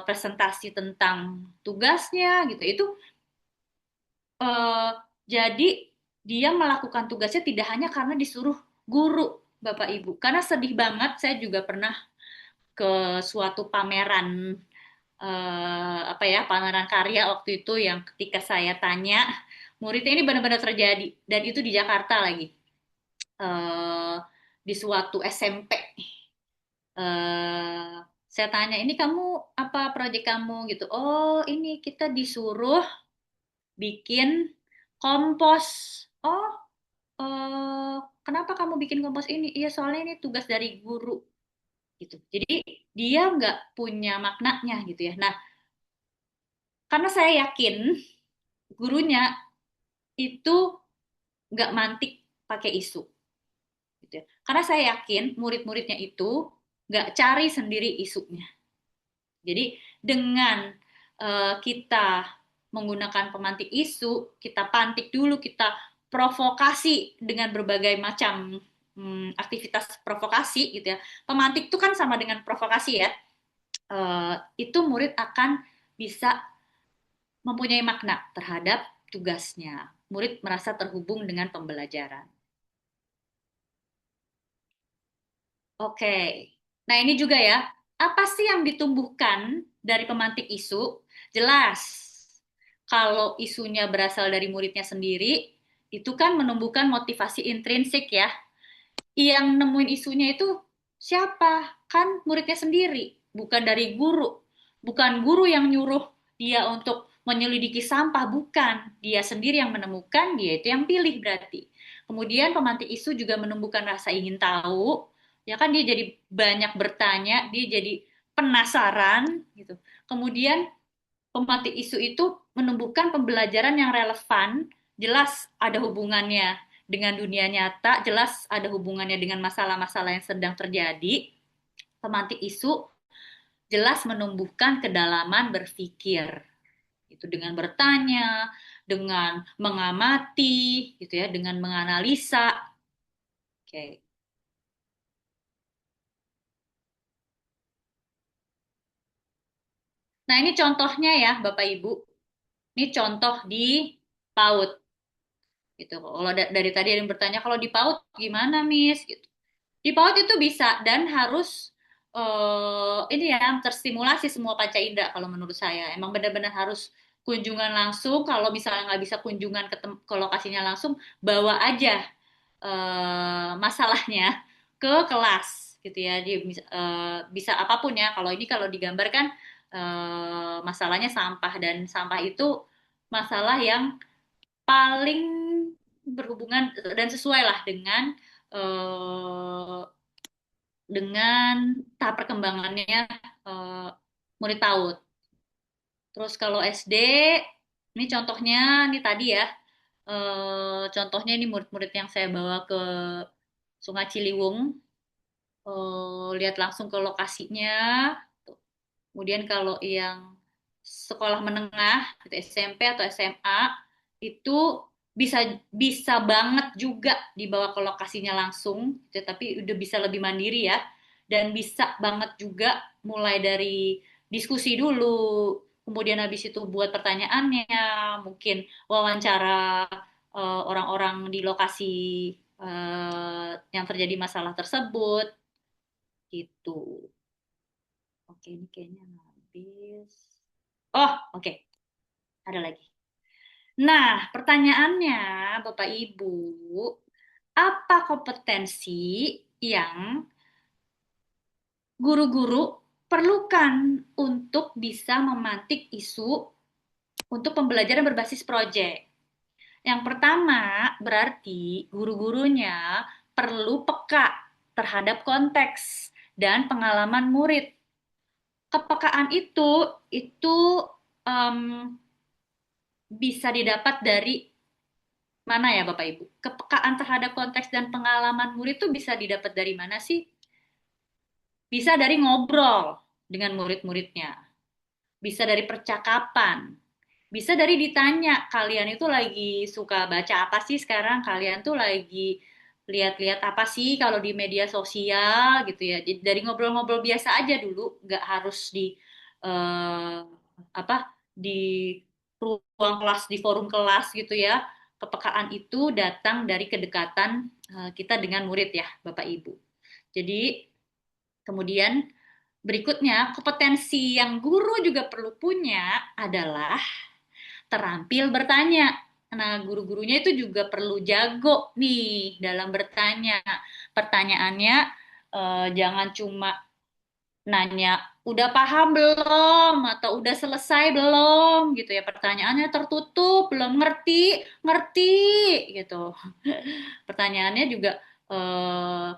presentasi tentang tugasnya, gitu. Itu eh, jadi dia melakukan tugasnya tidak hanya karena disuruh guru, Bapak Ibu. Karena sedih banget, saya juga pernah ke suatu pameran apa ya, pameran karya waktu itu yang ketika saya tanya, muridnya ini benar-benar terjadi dan itu di Jakarta lagi. Eh, di suatu SMP. Eh, saya tanya, ini kamu apa proyek kamu gitu? Oh, ini kita disuruh bikin kompos. Oh, kenapa kamu bikin kompos ini? Iya, soalnya ini tugas dari guru gitu. Jadi dia nggak punya maknanya gitu ya. Nah, karena saya yakin gurunya itu nggak mantik pakai isu gitu ya. Karena saya yakin murid-muridnya itu nggak cari sendiri isunya. Jadi dengan kita menggunakan pemantik isu, kita pantik dulu, kita provokasi dengan berbagai macam aktivitas provokasi gitu ya. Pemantik itu kan sama dengan provokasi ya. Itu murid akan bisa mempunyai makna terhadap tugasnya. Murid merasa terhubung dengan pembelajaran. Oke. Nah, ini juga ya. Apa sih yang ditumbuhkan dari pemantik isu? Jelas. Kalau isunya berasal dari muridnya sendiri, itu kan menumbuhkan motivasi intrinsik ya. Yang nemuin isunya itu siapa? Kan muridnya sendiri, bukan dari guru. Bukan guru yang nyuruh dia untuk menyelidiki sampah, bukan. Dia sendiri yang menemukan, dia itu yang pilih berarti. Kemudian pemantik isu juga menumbuhkan rasa ingin tahu, ya kan dia jadi banyak bertanya, dia jadi penasaran gitu. Kemudian pemantik isu itu menumbuhkan pembelajaran yang relevan, jelas ada hubungannya dengan dunia nyata, jelas ada hubungannya dengan masalah-masalah yang sedang terjadi. pemantik isu jelas menumbuhkan kedalaman berpikir. Itu dengan bertanya, dengan mengamati, gitu ya, dengan menganalisa. Oke. Nah, ini contohnya ya, Bapak Ibu. Ini contoh di PAUD gitu. Kalau dari tadi ada yang bertanya kalau di PAUD gimana, Miss? Gitu. Di PAUD itu bisa dan harus ini ya terstimulasi semua panca indera kalau menurut saya. Emang benar-benar harus kunjungan langsung. Kalau misalnya nggak bisa kunjungan ke lokasinya langsung, bawa aja masalahnya ke kelas gitu ya. Dia bisa apapun ya. Kalau ini kalau digambarkan masalahnya sampah dan sampah itu masalah yang paling berhubungan dan sesuai lah eh, dengan tahap perkembangannya eh, murid PAUD. Terus kalau SD, ini contohnya, ini tadi ya, contohnya ini murid-murid yang saya bawa ke Sungai Ciliwung, lihat langsung ke lokasinya. Kemudian kalau yang sekolah menengah, gitu, SMP atau SMA, itu bisa bisa banget juga dibawa ke lokasinya langsung, gitu, tapi udah bisa lebih mandiri ya, dan bisa banget juga mulai dari diskusi dulu, kemudian habis itu buat pertanyaannya, mungkin wawancara orang-orang di lokasi yang terjadi masalah tersebut, gitu. Oke, ini kayaknya habis. Oh, oke. Ada lagi. Nah, pertanyaannya, Bapak Ibu, apa kompetensi yang guru-guru perlukan untuk bisa memantik isu untuk pembelajaran berbasis proyek? Yang pertama, berarti guru-gurunya perlu peka terhadap konteks dan pengalaman murid. Kepekaan itu em, bisa didapat dari mana ya Bapak Ibu? Kepekaan terhadap konteks dan pengalaman murid itu bisa didapat dari mana sih? Bisa dari ngobrol dengan murid-muridnya, bisa dari percakapan, bisa dari ditanya, kalian itu lagi suka baca apa sih sekarang? Kalian tuh lagi lihat-lihat apa sih kalau di media sosial gitu ya. Jadi dari ngobrol-ngobrol biasa aja dulu, nggak harus di eh, apa di ruang kelas, di forum kelas gitu ya. Kepekaan itu datang dari kedekatan kita dengan murid ya, Bapak Ibu. Jadi kemudian berikutnya kompetensi yang guru juga perlu punya adalah terampil bertanya. Nah, guru-gurunya itu juga perlu jago nih dalam bertanya. Pertanyaannya jangan cuma nanya udah paham belum atau udah selesai belum gitu ya. Pertanyaannya tertutup, belum ngerti, ngerti gitu. Pertanyaannya juga eh,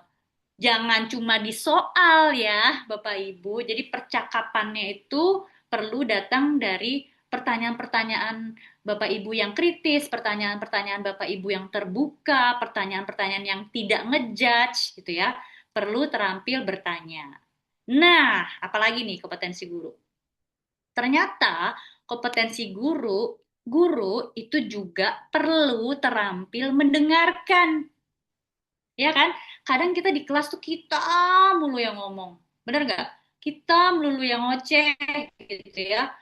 jangan cuma di soal ya, Bapak Ibu. Jadi percakapannya itu perlu datang dari pertanyaan-pertanyaan Bapak Ibu yang kritis, pertanyaan-pertanyaan Bapak Ibu yang terbuka, pertanyaan-pertanyaan yang tidak ngejudge gitu ya. Perlu terampil bertanya. Nah, apalagi nih kompetensi guru? Ternyata kompetensi guru itu juga perlu terampil mendengarkan. Ya kan? Kadang kita di kelas tuh kita mulu yang ngomong. Bener nggak? Kita melulu yang ngoceh gitu ya.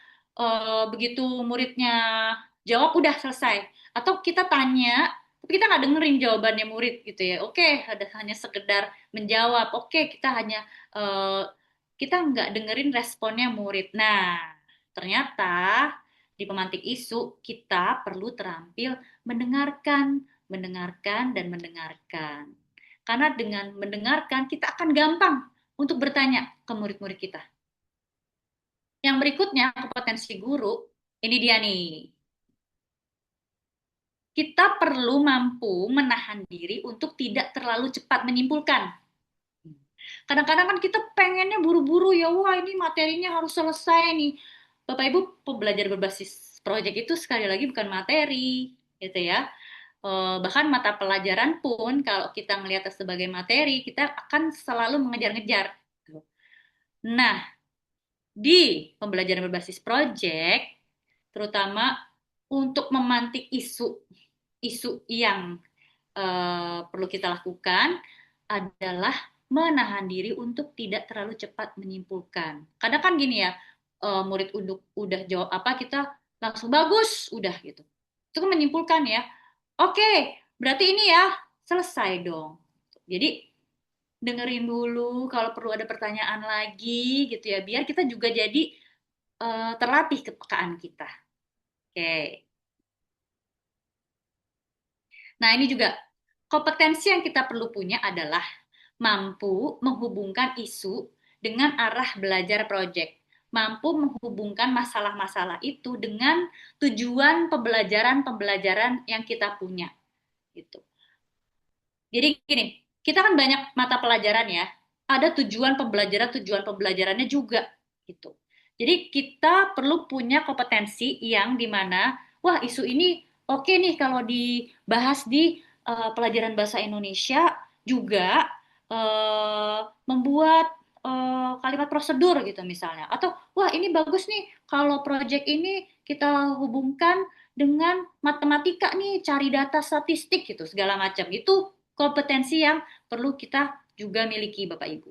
Begitu muridnya jawab udah selesai. Atau kita tanya, tapi kita nggak dengerin jawabannya murid gitu ya. Oke, ada hanya sekedar menjawab. Oke, eh, kita nggak dengerin responnya murid. Nah, ternyata di pemantik isu kita perlu terampil mendengarkan, mendengarkan dan mendengarkan. Karena dengan mendengarkan kita akan gampang untuk bertanya ke murid-murid kita. Yang berikutnya kompetensi guru, ini dia nih. Kita perlu mampu menahan diri untuk tidak terlalu cepat menyimpulkan. Kadang-kadang kan kita pengennya buru-buru ya, wah ini materinya harus selesai nih. Bapak Ibu, pembelajar berbasis proyek itu sekali lagi bukan materi, gitu ya. Bahkan mata pelajaran pun kalau kita melihatnya sebagai materi, kita akan selalu mengejar-ngejar. Nah, di pembelajaran berbasis project, terutama untuk memantik isu yang perlu kita lakukan adalah menahan diri untuk tidak terlalu cepat menyimpulkan. Kadang kan gini ya, murid udah jawab apa kita langsung bagus, udah gitu. Itu kan menyimpulkan ya. Oke, berarti ini ya selesai dong. Jadi dengerin dulu kalau perlu ada pertanyaan lagi gitu ya, biar kita juga jadi terlatih kepekaan kita. Oke. Nah, ini juga kompetensi yang kita perlu punya adalah mampu menghubungkan isu dengan arah belajar proyek, mampu menghubungkan masalah-masalah itu dengan tujuan pembelajaran-pembelajaran yang kita punya gitu. Jadi gini, kita kan banyak mata pelajaran ya, ada tujuan pembelajarannya juga gitu. Jadi kita perlu punya kompetensi yang dimana, wah isu ini oke nih kalau dibahas di pelajaran bahasa Indonesia juga membuat kalimat prosedur gitu misalnya. Atau wah ini bagus nih kalau proyek ini kita hubungkan dengan matematika nih, cari data statistik gitu segala macam. Itu kompetensi yang perlu kita juga miliki Bapak Ibu.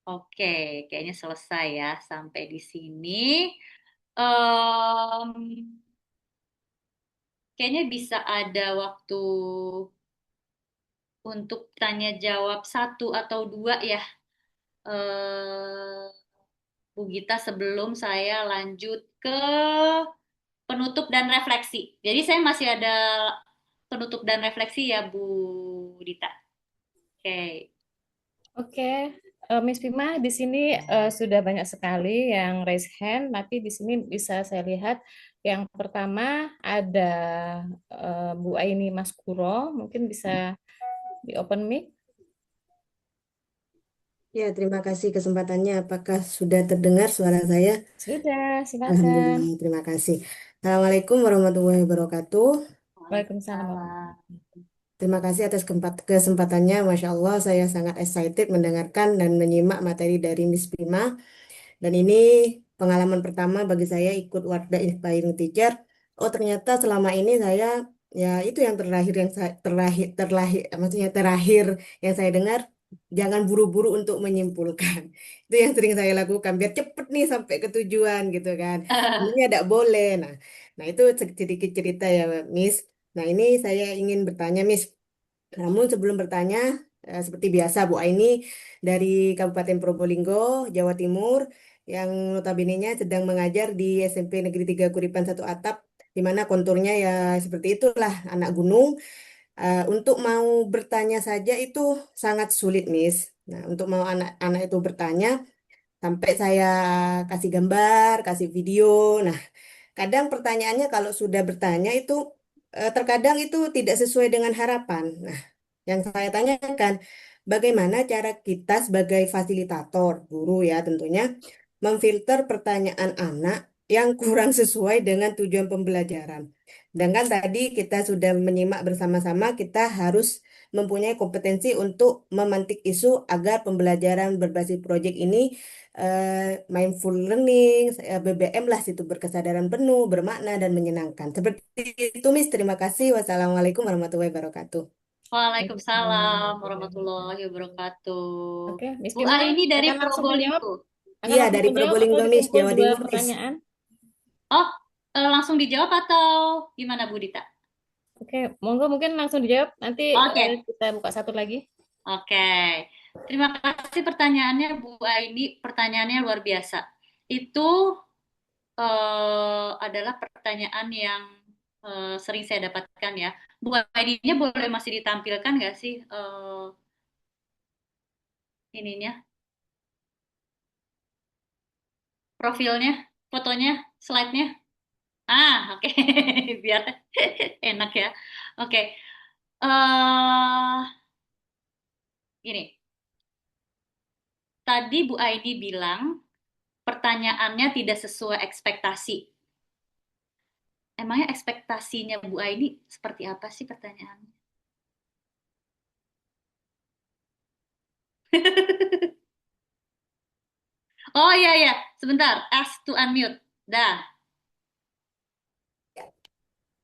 Oke, kayaknya selesai ya sampai di sini. Em, Kayaknya bisa ada waktu untuk tanya jawab satu atau dua ya, eh, Bu Gita, sebelum saya lanjut ke penutup dan refleksi. Jadi saya masih ada penutup dan refleksi ya Bu Dita. Oke. Oke, Miss Bima, di sini sudah banyak sekali yang raise hand, tapi di sini bisa saya lihat yang pertama ada Bu Aini Maskuro, mungkin bisa di open mic. Ya, terima kasih kesempatannya. Apakah sudah terdengar suara saya? Sudah, silakan. Alhamdulillah, terima kasih. Assalamualaikum warahmatullahi wabarakatuh. Waalaikumsalam Waalaikumsalam. warahmatullahi Terima kasih atas kesempatannya. Masya Allah, saya sangat excited mendengarkan dan menyimak materi dari Miss Bima. Dan ini pengalaman pertama bagi saya ikut Wardah Inspiring Teacher. Oh, ternyata selama ini saya ya itu yang terakhir yang saya terlahir maksudnya terakhir yang saya dengar, jangan buru-buru untuk menyimpulkan. Itu yang sering saya lakukan biar cepet nih sampai ke tujuan gitu kan. Sebenarnya tidak boleh. Nah itu sedikit cerita ya Miss. Nah ini saya ingin bertanya Miss. Namun sebelum bertanya, seperti biasa Bu Aini dari Kabupaten Probolinggo, Jawa Timur, yang notabene-nya sedang mengajar di SMP Negeri 3 Kuripan Satu Atap, di mana konturnya ya seperti itulah, anak gunung. Untuk mau bertanya saja itu sangat sulit, Miss. Nah, untuk mau anak-anak itu bertanya, sampai saya kasih gambar, kasih video. Nah, kadang pertanyaannya kalau sudah bertanya itu terkadang itu tidak sesuai dengan harapan. Nah, yang saya tanyakan, bagaimana cara kita sebagai fasilitator, guru ya tentunya, memfilter pertanyaan anak yang kurang sesuai dengan tujuan pembelajaran. Sedangkan tadi kita sudah menyimak bersama-sama, kita harus mempunyai kompetensi untuk memantik isu agar pembelajaran berbasis proyek ini mindful learning, BBM lah situ berkesadaran penuh, bermakna dan menyenangkan. Seperti itu, Miss. Terima kasih. Wassalamualaikum warahmatullahi wabarakatuh. Waalaikumsalam wabarakatuh. warahmatullahi wabarakatuh. Oke, Miss Bu Bima Aini dari akan langsung menjawab, Probolinggo. akan Iya, langsung dari menjawab atau Probolinggo, Miss, dikumpul Jawa dua Timur, Miss. pertanyaan? Oh, langsung dijawab atau gimana Bu Dita? Oke, monggo mungkin langsung dijawab. Nanti Oke, kita buka satu lagi. oke. Terima kasih pertanyaannya Bu Aini. Pertanyaannya luar biasa. Itu adalah pertanyaan yang sering saya dapatkan ya. Bu ID-nya boleh masih ditampilkan nggak sih ininya, profilnya, fotonya, slide-nya? Ah, oke, biar enak ya. Oke, gini. Tadi Bu ID bilang pertanyaannya tidak sesuai ekspektasi. Emangnya ekspektasinya Bu ID seperti apa sih pertanyaannya? Oh iya iya, sebentar. Ask to unmute. Dah.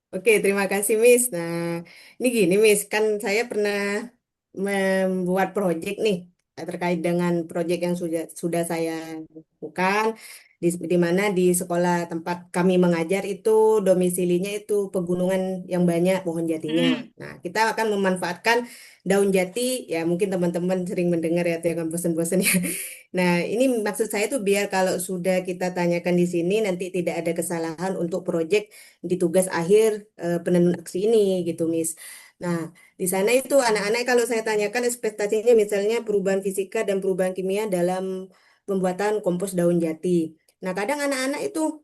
Oke, terima kasih Miss. Nah, ini gini Miss, kan saya pernah membuat proyek nih terkait dengan proyek yang sudah saya lakukan di mana di sekolah tempat kami mengajar itu domisilinya itu pegunungan yang banyak pohon jatinya. Mm-mm. Nah, kita akan memanfaatkan daun jati, ya mungkin teman-teman sering mendengar ya, jangan bosan-bosan ya. Nah, ini maksud saya tuh biar kalau sudah kita tanyakan di sini nanti tidak ada kesalahan untuk proyek di tugas akhir penenun aksi ini gitu, Miss. Nah, di sana itu anak-anak kalau saya tanyakan ekspektasinya misalnya perubahan fisika dan perubahan kimia dalam pembuatan kompos daun jati. Nah, kadang anak-anak itu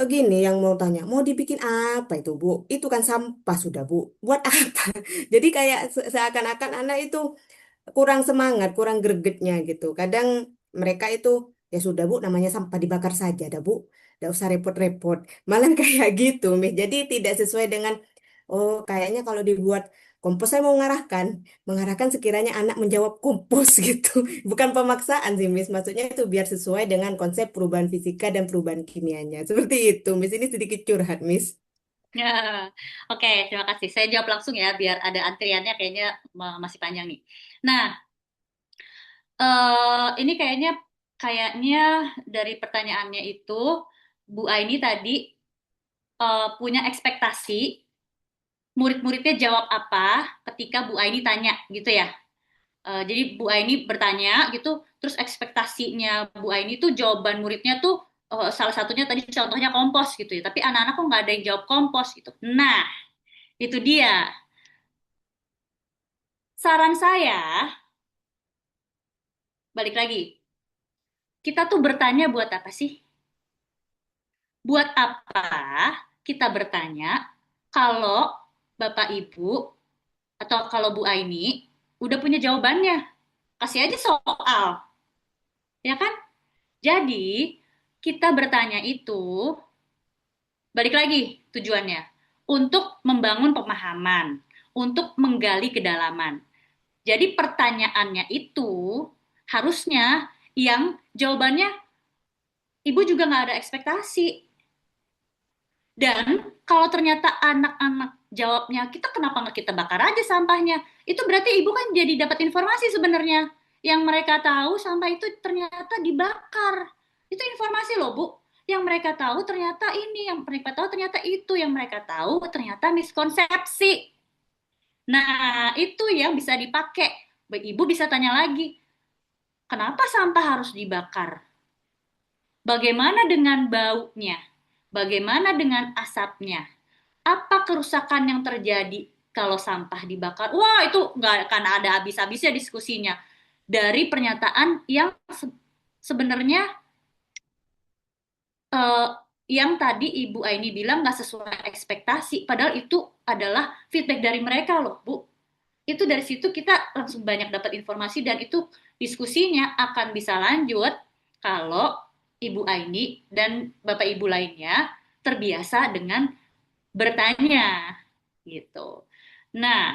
gini yang mau tanya, mau dibikin apa itu, Bu? Itu kan sampah sudah, Bu. Buat apa? Jadi kayak seakan-akan anak itu kurang semangat, kurang gregetnya gitu. Kadang mereka itu ya sudah Bu, namanya sampah dibakar saja dah Bu. Tidak usah repot-repot. Malah kayak gitu, Miss. Jadi tidak sesuai dengan oh kayaknya kalau dibuat kompos saya mau mengarahkan sekiranya anak menjawab kompos gitu. Bukan pemaksaan sih, Miss. Maksudnya itu biar sesuai dengan konsep perubahan fisika dan perubahan kimianya. Seperti itu, Miss. Ini sedikit curhat, Miss. Ya, oke, terima kasih. Saya jawab langsung ya, biar ada antriannya kayaknya masih panjang nih. Nah, ini kayaknya kayaknya dari pertanyaannya itu Bu Aini tadi punya ekspektasi murid-muridnya jawab apa ketika Bu Aini tanya gitu ya. Jadi Bu Aini bertanya gitu, terus ekspektasinya Bu Aini tuh jawaban muridnya tuh salah satunya tadi contohnya kompos gitu ya. Tapi anak-anak kok nggak ada yang jawab kompos gitu. Nah, itu dia. Saran saya, balik lagi. Kita tuh bertanya buat apa sih? Buat apa kita bertanya kalau Bapak Ibu atau kalau Bu Aini udah punya jawabannya? Kasih aja soal, ya kan? Jadi, kita bertanya itu, balik lagi tujuannya, untuk membangun pemahaman, untuk menggali kedalaman. Jadi pertanyaannya itu harusnya yang jawabannya ibu juga nggak ada ekspektasi. Dan kalau ternyata anak-anak jawabnya, kita kenapa nggak kita bakar aja sampahnya? Itu berarti ibu kan jadi dapat informasi sebenarnya. Yang mereka tahu sampah itu ternyata dibakar. Itu informasi loh, Bu. Yang mereka tahu ternyata ini, yang mereka tahu ternyata itu, yang mereka tahu ternyata miskonsepsi. Nah, itu yang bisa dipakai. Ibu bisa tanya lagi, kenapa sampah harus dibakar? Bagaimana dengan baunya? Bagaimana dengan asapnya? Apa kerusakan yang terjadi kalau sampah dibakar? Wah, itu nggak akan ada habis-habisnya diskusinya. Dari pernyataan yang sebenarnya eh, yang tadi Ibu Aini bilang nggak sesuai ekspektasi, padahal itu adalah feedback dari mereka loh, Bu. Itu dari situ kita langsung banyak dapat informasi dan itu diskusinya akan bisa lanjut kalau Ibu Aini dan Bapak Ibu lainnya terbiasa dengan bertanya gitu. Nah,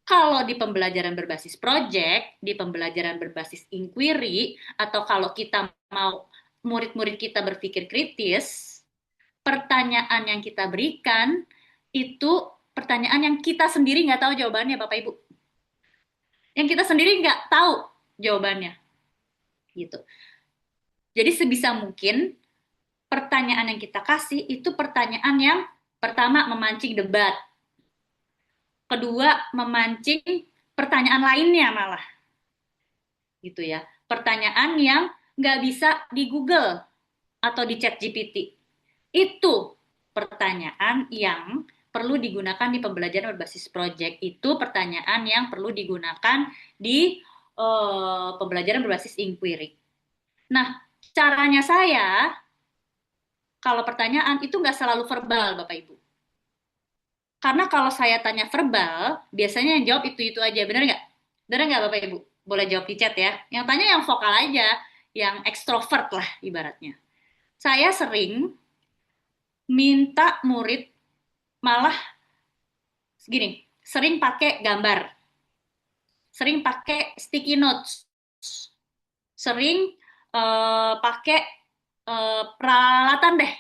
kalau di pembelajaran berbasis project, di pembelajaran berbasis inquiry, atau kalau kita mau murid-murid kita berpikir kritis, pertanyaan yang kita berikan itu pertanyaan yang kita sendiri nggak tahu jawabannya, Bapak Ibu. Yang kita sendiri nggak tahu jawabannya, gitu. Jadi sebisa mungkin pertanyaan yang kita kasih itu pertanyaan yang pertama memancing debat, kedua memancing pertanyaan lainnya malah gitu ya. Pertanyaan yang nggak bisa di Google atau di Chat GPT. Itu pertanyaan yang perlu digunakan di pembelajaran berbasis project. Itu pertanyaan yang perlu digunakan di pembelajaran berbasis inquiry. Nah, caranya saya, kalau pertanyaan itu nggak selalu verbal, Bapak Ibu. Karena kalau saya tanya verbal, biasanya yang jawab itu-itu aja. Bener nggak? Bener nggak Bapak Ibu? Boleh jawab di chat ya. Yang tanya yang vokal aja, yang ekstrovert lah ibaratnya. Saya sering minta murid malah gini, sering pakai gambar, sering pakai sticky notes, sering pakai peralatan deh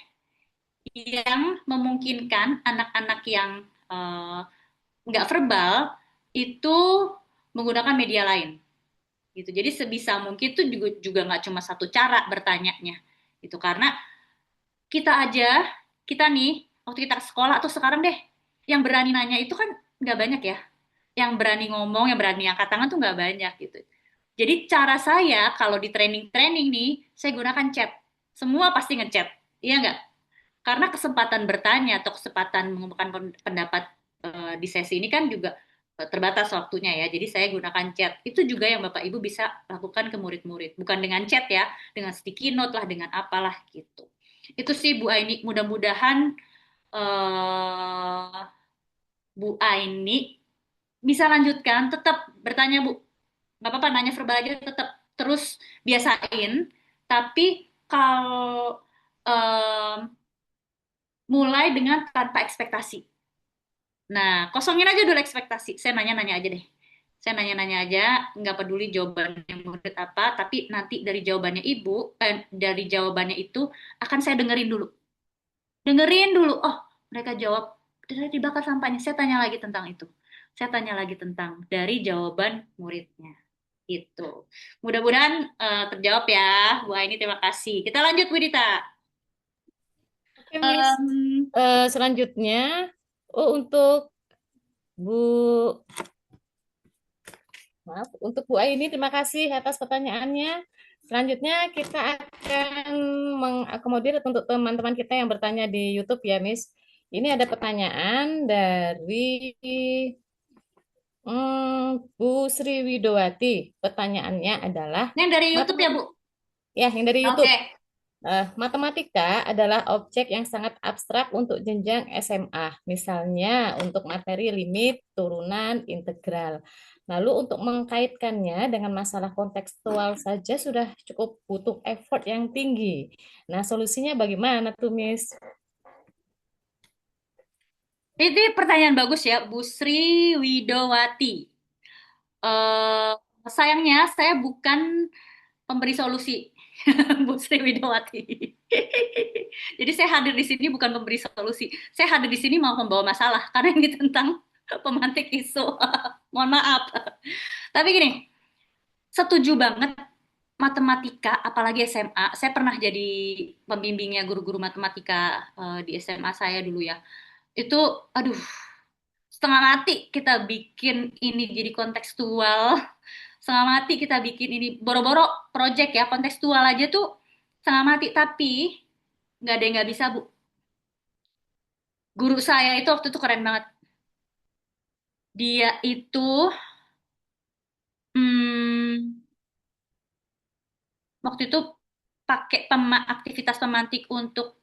yang memungkinkan anak-anak yang eh, nggak verbal itu menggunakan media lain gitu. Jadi sebisa mungkin itu juga nggak cuma satu cara bertanyanya itu karena kita aja kita nih waktu kita ke sekolah atau sekarang deh yang berani nanya itu kan nggak banyak ya. Yang berani ngomong, yang berani angkat tangan tuh nggak banyak gitu. Jadi cara saya kalau di training-training nih, saya gunakan chat. Semua pasti ngechat, iya nggak? Karena kesempatan bertanya atau kesempatan mengemukakan pendapat di sesi ini kan juga terbatas waktunya ya. Jadi saya gunakan chat. Itu juga yang Bapak Ibu bisa lakukan ke murid-murid. Bukan dengan chat ya, dengan sticky note lah, dengan apalah gitu. Itu sih Bu Aini. Mudah-mudahan uh, Bu Aini bisa lanjutkan. Tetap bertanya Bu. Nggak apa-apa, nanya verbal aja tetap terus biasain. Tapi kalau mulai dengan tanpa ekspektasi. Nah, kosongin aja dulu ekspektasi. Saya nanya-nanya aja deh. Saya nanya-nanya aja, nggak peduli jawabannya murid apa, tapi nanti dari jawabannya ibu, dari jawabannya itu akan saya dengerin dulu. Dengerin dulu, oh mereka jawab dari bakar sampahnya. Saya tanya lagi tentang itu. Saya tanya lagi tentang dari jawaban muridnya. Itu. Mudah-mudahan terjawab ya, Bu Aini. Terima kasih. Kita lanjut, Bu Dita. Oke, Miss. Em, Selanjutnya, oh untuk Bu, maaf, untuk Bu Aini, terima kasih atas pertanyaannya. Selanjutnya kita akan mengakomodir untuk teman-teman kita yang bertanya di YouTube ya, Miss. Ini ada pertanyaan dari Bu Sri Widowati. Pertanyaannya adalah, ini yang dari YouTube ya, matematika, Bu? ya yang dari YouTube. Oke. Matematika adalah objek yang sangat abstrak untuk jenjang SMA, misalnya untuk materi limit, turunan, integral. Lalu untuk mengkaitkannya dengan masalah kontekstual saja sudah cukup butuh effort yang tinggi. Nah, solusinya bagaimana tuh, Miss? Ini pertanyaan bagus ya, Bu Sri Widowati. eh Sayangnya saya bukan pemberi solusi, Bu Sri Widowati. Jadi saya hadir di sini bukan pemberi solusi. Saya hadir di sini mau membawa masalah karena ini tentang pemantik isu. Mohon maaf. Tapi gini, setuju banget matematika, apalagi SMA. Saya pernah jadi pembimbingnya guru-guru matematika di SMA saya dulu ya. Itu, aduh, setengah mati kita bikin ini jadi kontekstual, setengah mati kita bikin ini boro-boro project ya kontekstual aja tuh setengah mati, tapi nggak ada yang nggak bisa Bu. Guru saya itu waktu itu keren banget. Dia itu hmm, waktu itu pakai aktivitas pemantik untuk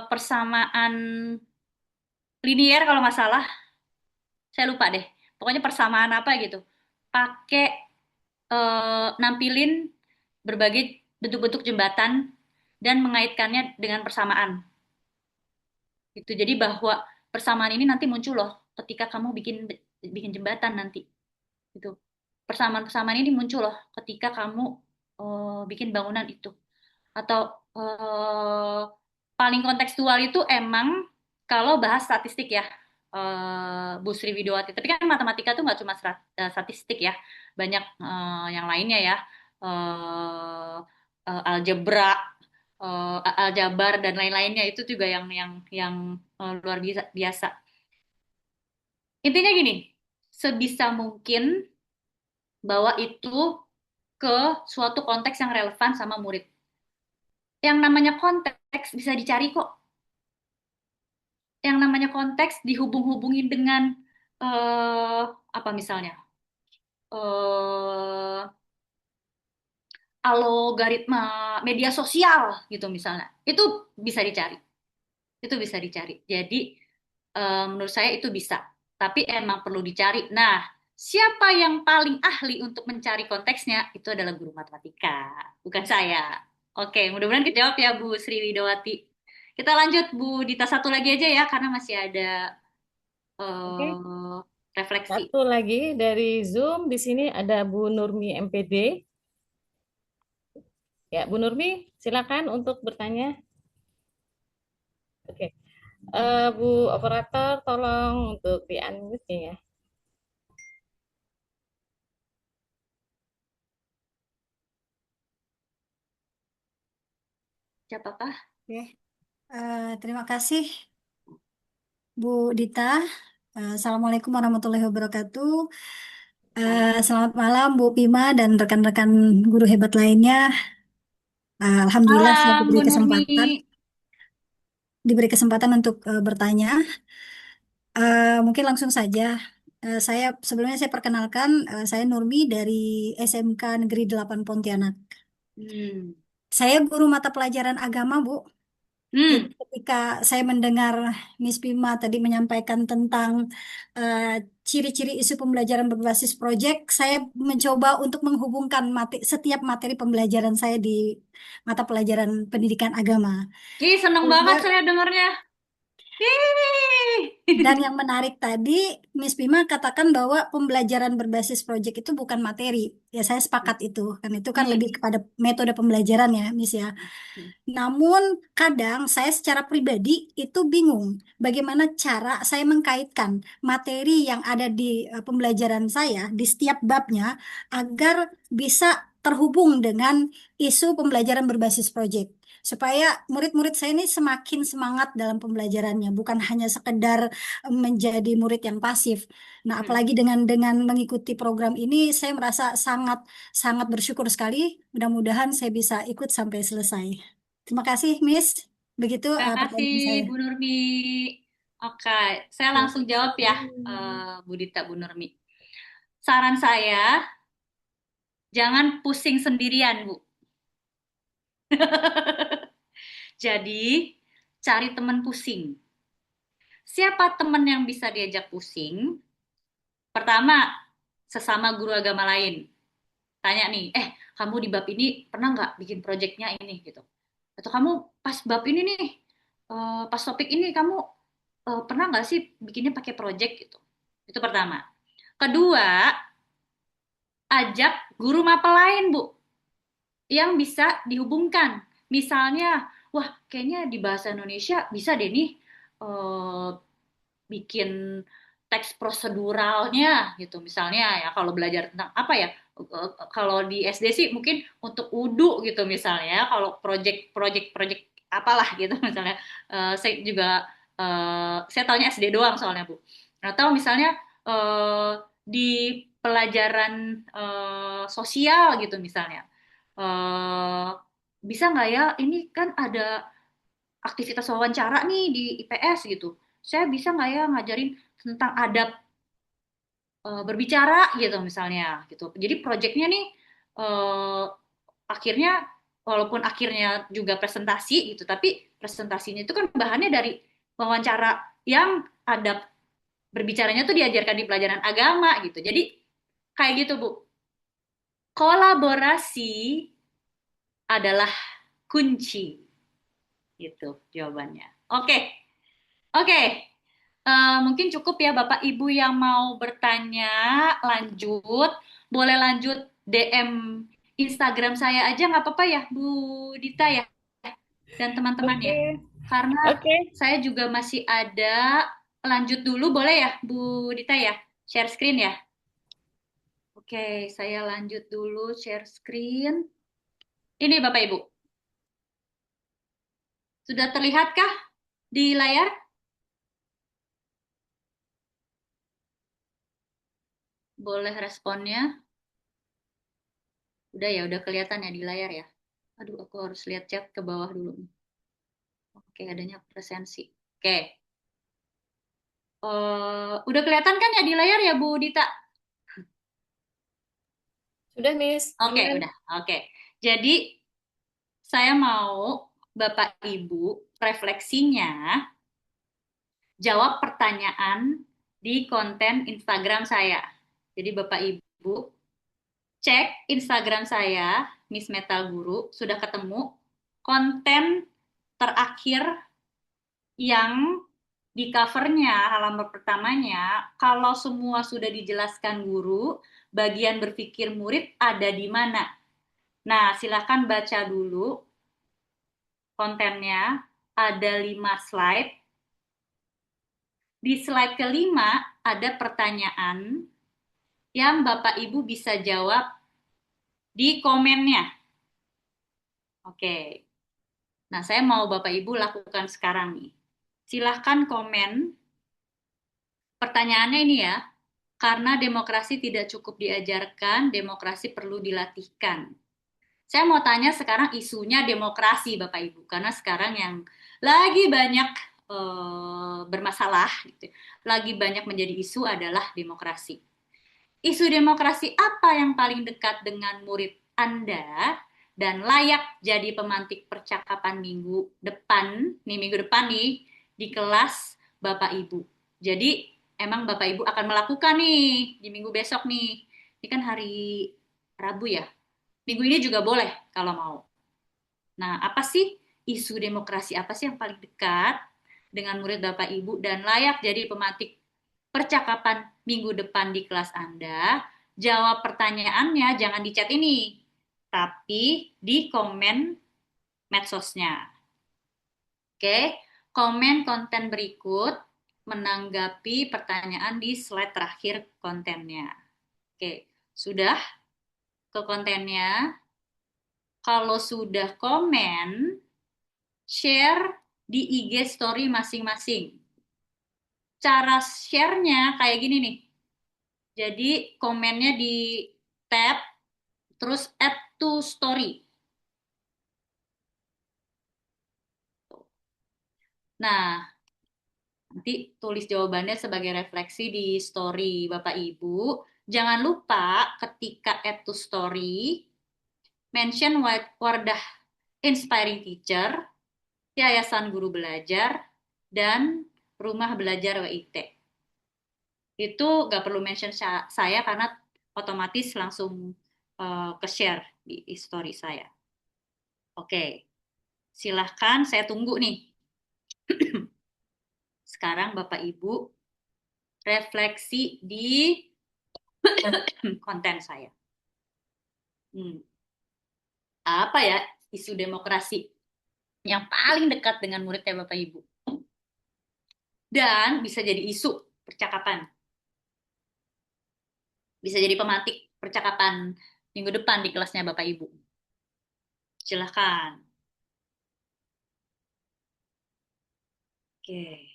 persamaan linier kalau nggak salah, saya lupa deh. Pokoknya persamaan apa gitu. Pakai nampilin berbagai bentuk-bentuk jembatan dan mengaitkannya dengan persamaan. Gitu. Jadi bahwa persamaan ini nanti muncul loh ketika kamu bikin bikin jembatan nanti. Gitu. Persamaan-persamaan ini muncul loh ketika kamu bikin bangunan itu. Atau paling kontekstual itu emang kalau bahas statistik ya, Bu Sri Widowati. Tapi kan matematika tuh nggak cuma statistik ya, banyak yang lainnya ya, eh algebra, aljabar dan lain-lainnya itu juga yang luar biasa. Biasa. Intinya gini, sebisa mungkin bawa itu ke suatu konteks yang relevan sama murid. Yang namanya konteks bisa dicari kok. Yang namanya konteks dihubung-hubungin dengan eh apa misalnya? eh Algoritma media sosial gitu misalnya. Itu bisa dicari. Itu bisa dicari. Jadi menurut saya itu bisa. Tapi emang perlu dicari. Nah, siapa yang paling ahli untuk mencari konteksnya? Itu adalah guru matematika, bukan saya. Oke, mudah-mudahan kejawab ya Bu Sri Widowati. Kita lanjut Bu Dita satu lagi aja ya, karena masih ada Oke, eh, refleksi. satu lagi dari Zoom. Di sini ada Bu Nurmi MPD. Ya, Bu Nurmi, silakan untuk bertanya. Oke. Bu operator, tolong untuk di-unmute ya. Siapakah? Oke, terima kasih Bu Dita. Assalamualaikum warahmatullahi wabarakatuh. Selamat malam Bu Pima dan rekan-rekan guru hebat lainnya. Alhamdulillah saya Malam, Bu Nurmi. diberi kesempatan untuk bertanya. Mungkin langsung saja. Sebelumnya saya perkenalkan, saya Nurmi dari SMK Negeri 8 Pontianak. Hmm. Saya guru mata pelajaran agama, Bu. Jadi Hmm. ketika saya mendengar Miss Pima tadi menyampaikan tentang eh, ciri-ciri isu pembelajaran berbasis proyek, saya mencoba untuk menghubungkan setiap materi pembelajaran saya di mata pelajaran pendidikan agama. Ih, seneng banget Sehingga saya dengarnya. Dan Ih. yang menarik tadi, Miss Bima katakan bahwa pembelajaran berbasis proyek itu bukan materi. Ya, saya sepakat itu. Kan itu kan lebih Hmm. kepada metode pembelajaran ya, Miss ya. Namun, kadang saya secara pribadi itu bingung bagaimana cara saya mengkaitkan materi yang ada di pembelajaran saya di setiap babnya agar bisa terhubung dengan isu pembelajaran berbasis proyek. Supaya murid-murid saya ini semakin semangat dalam pembelajarannya, bukan hanya sekedar menjadi murid yang pasif. Nah, Hmm. apalagi dengan mengikuti program ini, saya merasa sangat sangat bersyukur sekali. Mudah-mudahan saya bisa ikut sampai selesai. Terima kasih, Miss. Begitu Terima kasih, pertanyaan saya. Bu Nurmi. Oke, saya langsung jawab ya, Bu Dita, Bu Nurmi. Saran saya, jangan pusing sendirian, Bu. Jadi, cari teman pusing. Siapa teman yang bisa diajak pusing? Pertama, sesama guru agama lain. Tanya nih, kamu di bab ini pernah nggak bikin proyeknya ini gitu? Atau kamu pas bab ini nih, pas topik ini kamu pernah nggak sih bikinnya pakai proyek gitu? Itu pertama. Kedua, ajak guru mapel lain, Bu, yang bisa dihubungkan. Misalnya, wah kayaknya di bahasa Indonesia bisa deh nih eh, bikin teks proseduralnya gitu. Misalnya ya kalau belajar tentang apa ya, kalau di SD sih mungkin untuk wudhu gitu misalnya. Kalau project apalah gitu misalnya. Saya juga saya taunya SD doang soalnya Bu. Atau misalnya di pelajaran sosial gitu misalnya. Eh, Bisa nggak ya? Ini kan ada aktivitas wawancara nih di IPS gitu. Saya bisa nggak ya ngajarin tentang adab berbicara gitu misalnya gitu. Jadi proyeknya nih eh, akhirnya walaupun akhirnya juga presentasi gitu, tapi presentasinya itu kan bahannya dari wawancara yang adab berbicaranya tuh diajarkan di pelajaran agama gitu. Jadi kayak gitu Bu. Kolaborasi adalah kunci gitu jawabannya. Oke. Oke, mungkin cukup ya Bapak Ibu yang mau bertanya lanjut. Boleh lanjut DM Instagram saya aja nggak apa-apa ya Bu Dita ya dan teman-teman ya. Oke, Karena oke. saya juga masih ada lanjut dulu boleh ya Bu Dita ya? Share screen ya? Oke, saya lanjut dulu share screen. Ini Bapak Ibu, sudah terlihatkah di layar? Boleh responnya? Udah ya, udah kelihatan ya di layar ya. Aduh, aku harus lihat chat ke bawah dulu. Oke, adanya presensi. Oke. Udah kelihatan kan ya di layar ya, Bu Dita? Sudah, Miss. Oke, Aman. udah. Oke. Jadi, saya mau Bapak Ibu refleksinya jawab pertanyaan di konten Instagram saya. Jadi, Bapak Ibu cek Instagram saya, Miss Metal Guru, sudah ketemu konten terakhir yang di covernya halaman pertamanya, kalau semua sudah dijelaskan guru, bagian berpikir murid ada di mana? Nah, silakan baca dulu kontennya. Ada 5 slide. Di slide kelima ada pertanyaan yang Bapak Ibu bisa jawab di komennya. Oke. Nah, saya mau Bapak Ibu lakukan sekarang nih. Silahkan komen pertanyaannya ini ya. Karena demokrasi tidak cukup diajarkan, demokrasi perlu dilatihkan. Saya mau tanya sekarang isunya demokrasi, Bapak Ibu, karena sekarang yang lagi banyak bermasalah, gitu, lagi banyak menjadi isu adalah demokrasi. Isu demokrasi apa yang paling dekat dengan murid Anda dan layak jadi pemantik percakapan minggu depan nih di kelas Bapak Ibu. Jadi emang Bapak Ibu akan melakukan nih di minggu besok nih. Ini kan hari Rabu ya. Minggu ini juga boleh kalau mau. Nah, apa sih isu demokrasi apa sih yang paling dekat dengan murid Bapak Ibu dan layak jadi pemantik percakapan minggu depan di kelas Anda? Jawab pertanyaannya jangan di chat ini, tapi di komen medsosnya. Oke, komen konten berikut menanggapi pertanyaan di slide terakhir kontennya. Oke, sudah ke kontennya. Kalau sudah komen, share di IG story masing-masing. Cara share-nya kayak gini nih. Jadi komennya di tab, terus add to story. Nah, nanti tulis jawabannya sebagai refleksi di story Bapak Ibu. Jangan lupa ketika add to story, mention Wardah Inspiring Teacher, Yayasan Guru Belajar, dan Rumah Belajar WIT. Itu gak perlu mention saya karena otomatis langsung ke share di story saya. Oke, silahkan saya tunggu nih. Sekarang Bapak Ibu refleksi di konten saya. Apa ya isu demokrasi yang paling dekat dengan muridnya Bapak Ibu? Dan bisa jadi isu percakapan. Bisa jadi pemantik percakapan minggu depan di kelasnya Bapak Ibu. Silahkan. Oke.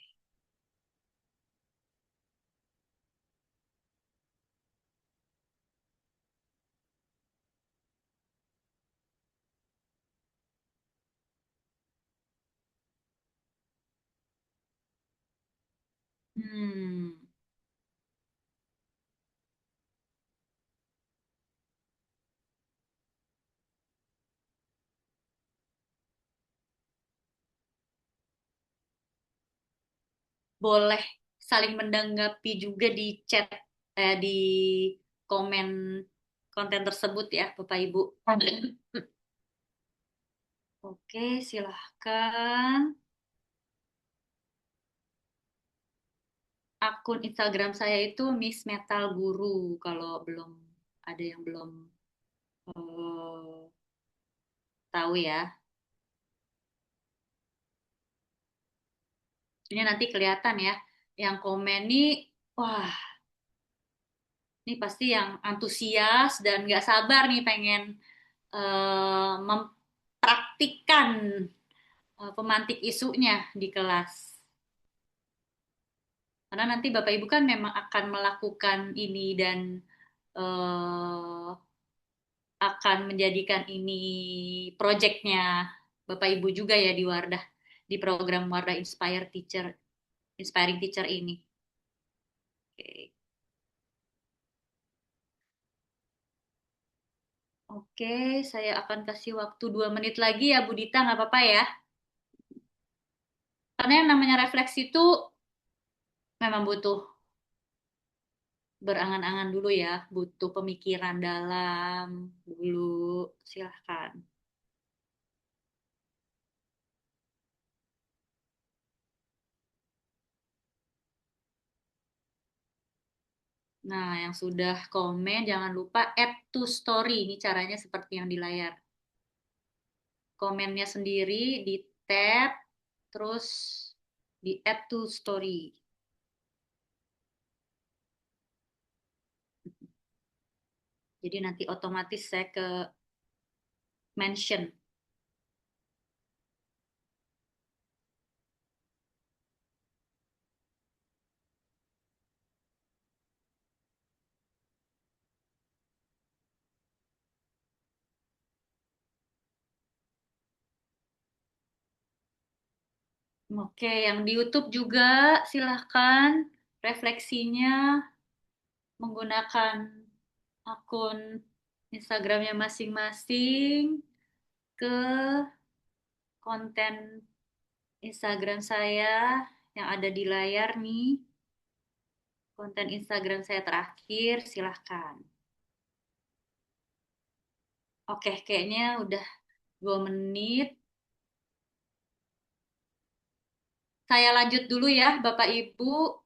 Hmm. Boleh saling menanggapi juga di chat, di komen konten tersebut ya, Bapak Ibu. Oke, silahkan. Akun Instagram saya itu Miss Metal Guru, kalau belum ada yang belum tahu ya. Ini nanti kelihatan ya, yang komen nih, wah, ini pasti yang antusias dan nggak sabar nih pengen mempraktikkan pemantik isunya di kelas. Karena nanti Bapak Ibu kan memang akan melakukan ini dan eh, akan menjadikan ini proyeknya Bapak Ibu juga ya di Wardah, di program Wardah Inspiring Teacher ini. Oke. Oke, saya akan kasih waktu 2 menit lagi ya Bu Dita, nggak apa-apa ya. Karena yang namanya refleksi itu memang butuh berangan-angan dulu ya, butuh pemikiran dalam dulu. Silahkan. Nah, yang sudah komen jangan lupa add to story. Ini caranya seperti yang di layar. Komennya sendiri di tab, terus di add to story. Jadi nanti otomatis saya ke mention. Oke, yang di YouTube juga silahkan refleksinya menggunakan akun Instagramnya masing-masing ke konten Instagram saya yang ada di layar nih. Konten Instagram saya terakhir, silahkan. Oke, kayaknya udah 2 menit. Saya lanjut dulu ya, Bapak Ibu.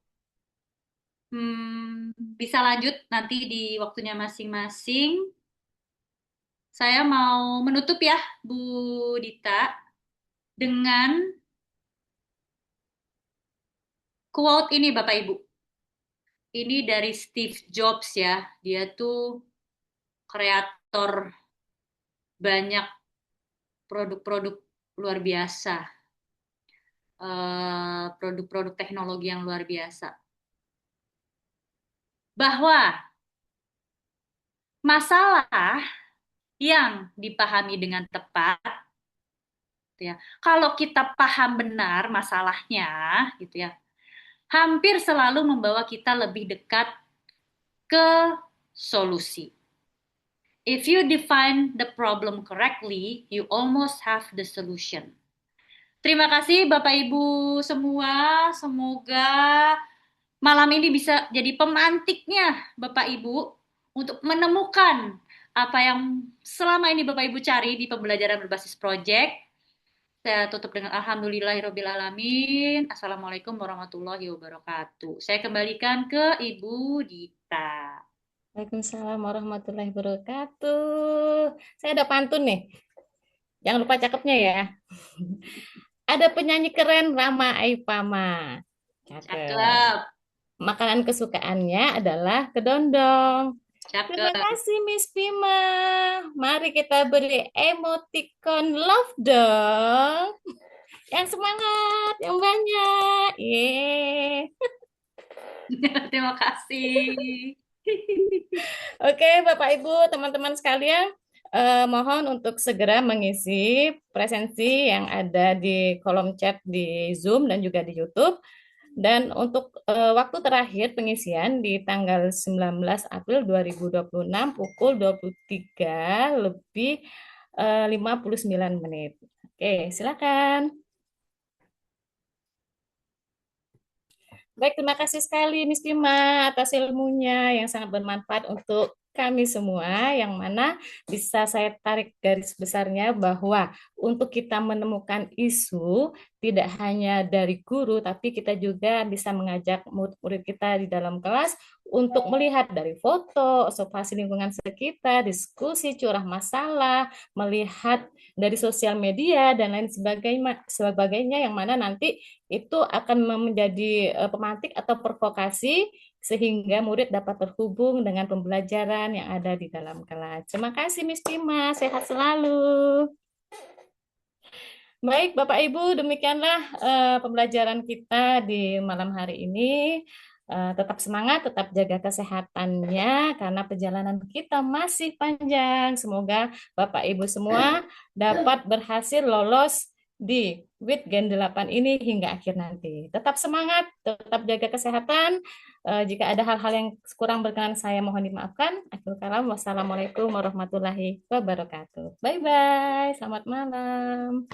Bisa lanjut nanti di waktunya masing-masing. Saya mau menutup ya, Bu Dita, dengan quote ini, Bapak Ibu. Ini dari Steve Jobs ya. Dia tuh kreator banyak produk-produk luar biasa. Produk-produk teknologi yang luar biasa. Bahwa masalah yang dipahami dengan tepat, gitu ya. Kalau kita paham benar masalahnya, gitu ya, hampir selalu membawa kita lebih dekat ke solusi. If you define the problem correctly, you almost have the solution. Terima kasih Bapak Ibu semua. Semoga malam ini bisa jadi pemantiknya Bapak Ibu untuk menemukan apa yang selama ini Bapak Ibu cari di pembelajaran berbasis project. Saya tutup dengan alhamdulillahirobbilalamin. Assalamualaikum warahmatullahi wabarakatuh. Saya kembalikan ke Ibu Dita. Waalaikumsalam warahmatullahi wabarakatuh. Saya ada pantun nih. Jangan lupa cakepnya ya. Ada penyanyi keren Rama Aipama. Cakep. Cakep. Makanan kesukaannya adalah kedondong. Terima Cakep. kasih Miss Bima. Mari kita beri emoticon love dong. Yang semangat, yang banyak. Yeay. Terima kasih. Oke, Bapak Ibu, teman-teman sekalian, mohon untuk segera mengisi presensi yang ada di kolom chat di Zoom dan juga di YouTube. Dan untuk waktu terakhir pengisian di tanggal 19 April 2026 pukul 23 lebih 59 menit. Oke, silakan. Baik, terima kasih sekali Miss Bima atas ilmunya yang sangat bermanfaat untuk kami semua, yang mana bisa saya tarik garis besarnya bahwa untuk kita menemukan isu tidak hanya dari guru, tapi kita juga bisa mengajak murid-murid kita di dalam kelas untuk melihat dari foto, observasi lingkungan sekitar, diskusi, curah masalah, melihat dari sosial media, dan lain sebagainya yang mana nanti itu akan menjadi pemantik atau provokasi sehingga murid dapat terhubung dengan pembelajaran yang ada di dalam kelas. Terima kasih Miss Bima, sehat selalu. Baik Bapak Ibu, demikianlah pembelajaran kita di malam hari ini. Tetap semangat, tetap jaga kesehatannya karena perjalanan kita masih panjang. Semoga Bapak Ibu semua dapat berhasil lolos di WIT Gen 8 ini hingga akhir nanti. Tetap semangat, tetap jaga kesehatan. Jika ada hal-hal yang kurang berkenan saya mohon dimaafkan. Akhirul kalam, wassalamualaikum warahmatullahi wabarakatuh. Bye-bye, selamat malam.